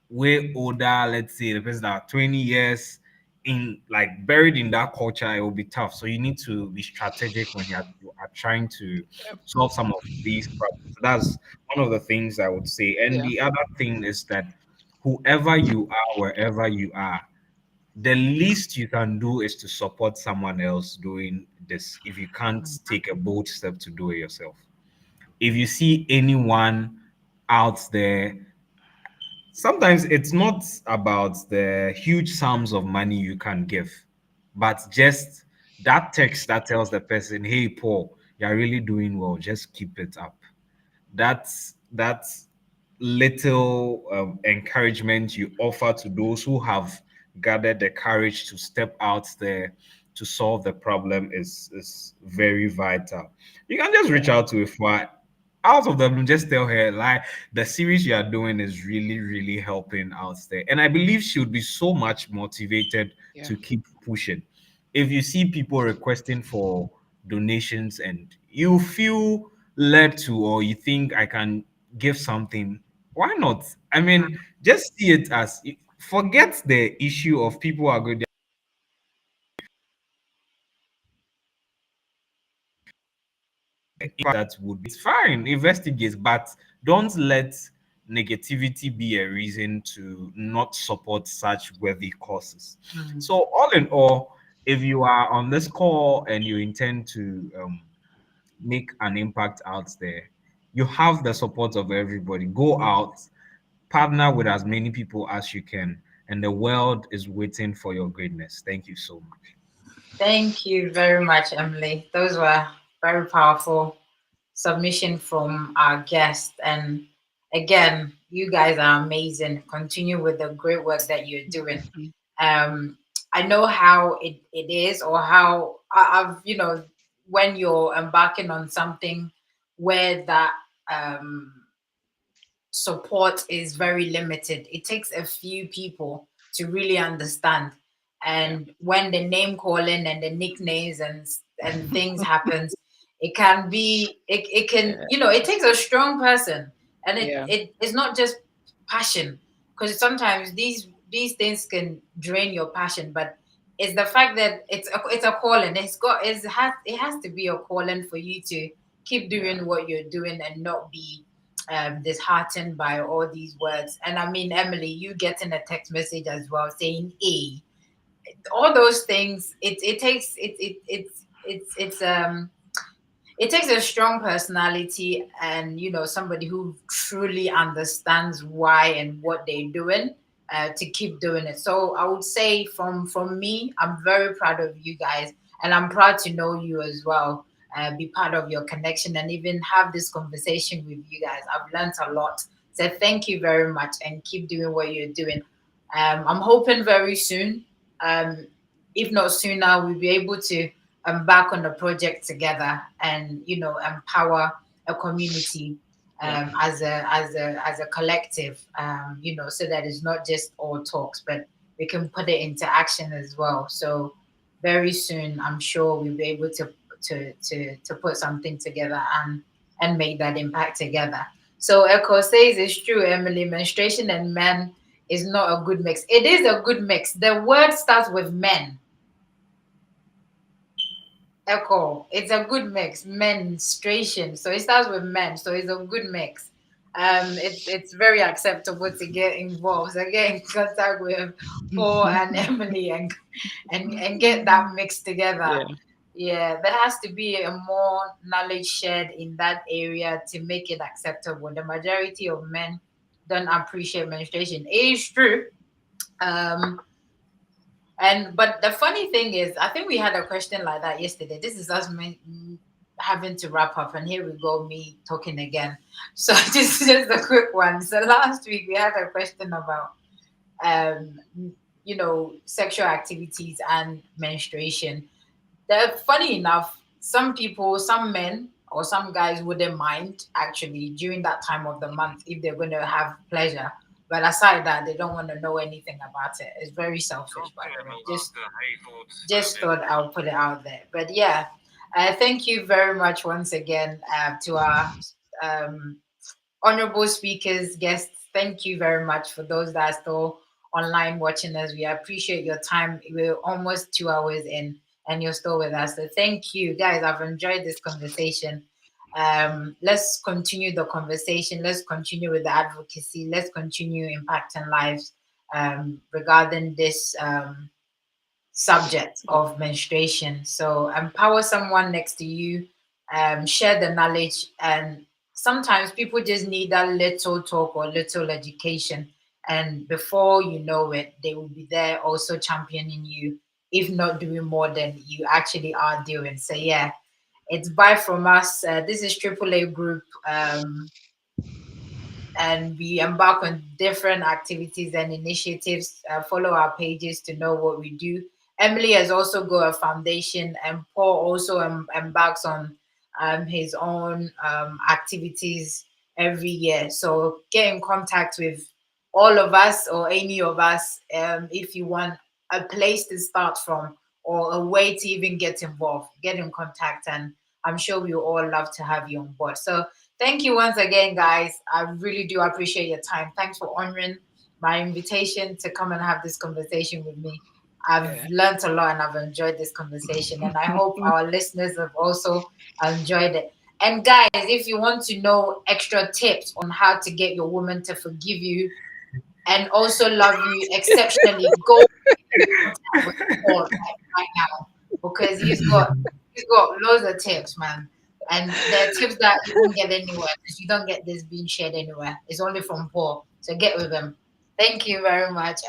Speaker 3: way older, let's say the person that are 20 years in, like, buried in that culture, it will be tough. So you need to be strategic when you are trying to solve some of these problems. So that's one of the things I would say. And
Speaker 5: Yeah.
Speaker 3: the other thing is that whoever you are, wherever you are, the least you can do is to support someone else doing this if you can't take a bold step to do it yourself. If you see anyone out there, sometimes it's not about the huge sums of money you can give, but just that text that tells the person, "Hey, Paul, you're really doing well. Just keep it up." That's little encouragement you offer to those who have gathered the courage to step out there to solve the problem is very vital. You can just reach out to Afua. Out of the blue, just tell her, like, the series you are doing is really, really helping out there. And I believe she would be so much motivated
Speaker 5: Yeah.
Speaker 3: to keep pushing. If you see people requesting for donations and you feel led to, or you think I can give something, why not? I mean, just see it as, forget the issue of people who are going that would be, it's fine, investigate, but don't let negativity be a reason to not support such worthy causes.
Speaker 1: Mm-hmm.
Speaker 3: So all in all, if you are on this call and you intend to make an impact out there, you have the support of everybody. Go out, partner with as many people as you can, and the world is waiting for your greatness. Thank you so much.
Speaker 1: Thank you very much, Emily. Those were very powerful submission from our guest. And again, you guys are amazing. Continue with the great work that you're doing.
Speaker 5: Mhm.
Speaker 1: um I know how it is, or how I've, when you're embarking on something where that um support is very limited, it takes a few people to really understand.
Speaker 3: Yeah.
Speaker 1: And when the name calling and the nicknames and things happens, it can be, it can,
Speaker 5: Yeah.
Speaker 1: it takes a strong person. And it,
Speaker 5: Yeah.
Speaker 1: it it's not just passion, because sometimes these things can drain your passion, but it's the fact that it's a calling. It has to be a calling for you to keep
Speaker 5: Yeah.
Speaker 1: doing what you're doing and not be disheartened by all these words. And I mean, Emily, you getting a text message as well saying A, all those things. It takes it takes a strong personality, and somebody who truly understands why and what they're doing, to keep doing it. So I would say, from me, I'm very proud of you guys, and I'm proud to know you as well, be part of your connection, and even have this conversation with you guys. I've learned a lot. So thank you very much, and keep doing what you're doing. I'm hoping very soon, um, if not sooner, we'll be able to embark on a project together, and empower a community,
Speaker 5: Yeah.
Speaker 1: as a collective, so that it's not just all talks, but we can put it into action as well. So very soon, I'm sure we'll be able to put something together, and make that impact together. So Echo says it's true, Emily. Menstruation and men is not a good mix. It is a good mix. The word starts with men. Echo. It's a good mix. Menstruation. So it starts with men. So it's a good mix. It's very acceptable to get involved. So get in contact with Paul and Emily, and get that mixed together.
Speaker 5: Yeah.
Speaker 1: Yeah, there has to be a more knowledge shared in that area to make it acceptable. The majority of men don't appreciate menstruation. It is true. Um, and but the funny thing is, I think we had a question like that yesterday. This is us having to wrap up, and here we go, me talking again. So just a quick one. So last week we had a question about um sexual activities and menstruation. Funny enough, some people, some men or some guys wouldn't mind actually during that time of the month if they're going to have pleasure. But aside that, they don't want to know anything about it. It's very selfish, by the way. Just thought I'll put it out there. But yeah, thank you very much once again, to our um, honorable speakers, guests. Thank you very much for those that are still online watching us. We appreciate your time. We're almost 2 hours in, and you're still with us. So thank you, guys. I've enjoyed this conversation. Let's continue the conversation. Let's continue with the advocacy. Let's continue impacting lives, regarding this. Subject of menstruation. So empower someone next to you, share the knowledge, and sometimes people just need that little talk or little education. And before you know it, they will be there also championing you, if not doing more than you actually are doing. So yeah, it's bye from us. This is AAA Group. And we embark on different activities and initiatives. Follow our pages to know what we do. Emily has also got a foundation, and Paul also embarks on his own activities every year. So get in contact with all of us, or any of us, if you want a place to start from, or a way to even get involved. Get in contact, and I'm sure we all love to have you on board. So thank you once again, guys. I really do appreciate your time. Thanks for honoring my invitation to come and have this conversation with me. I've
Speaker 5: Yeah.
Speaker 1: learned a lot, and I've enjoyed this conversation, and I hope our listeners have also enjoyed it. And guys, if you want to know extra tips on how to get your woman to forgive you and also love you exceptionally, go in contact with Paul right now, because he's got loads of tips, man. And they're tips that you won't get anywhere because you don't get this being shared anywhere. It's only from Paul. So get with them. Thank you very much.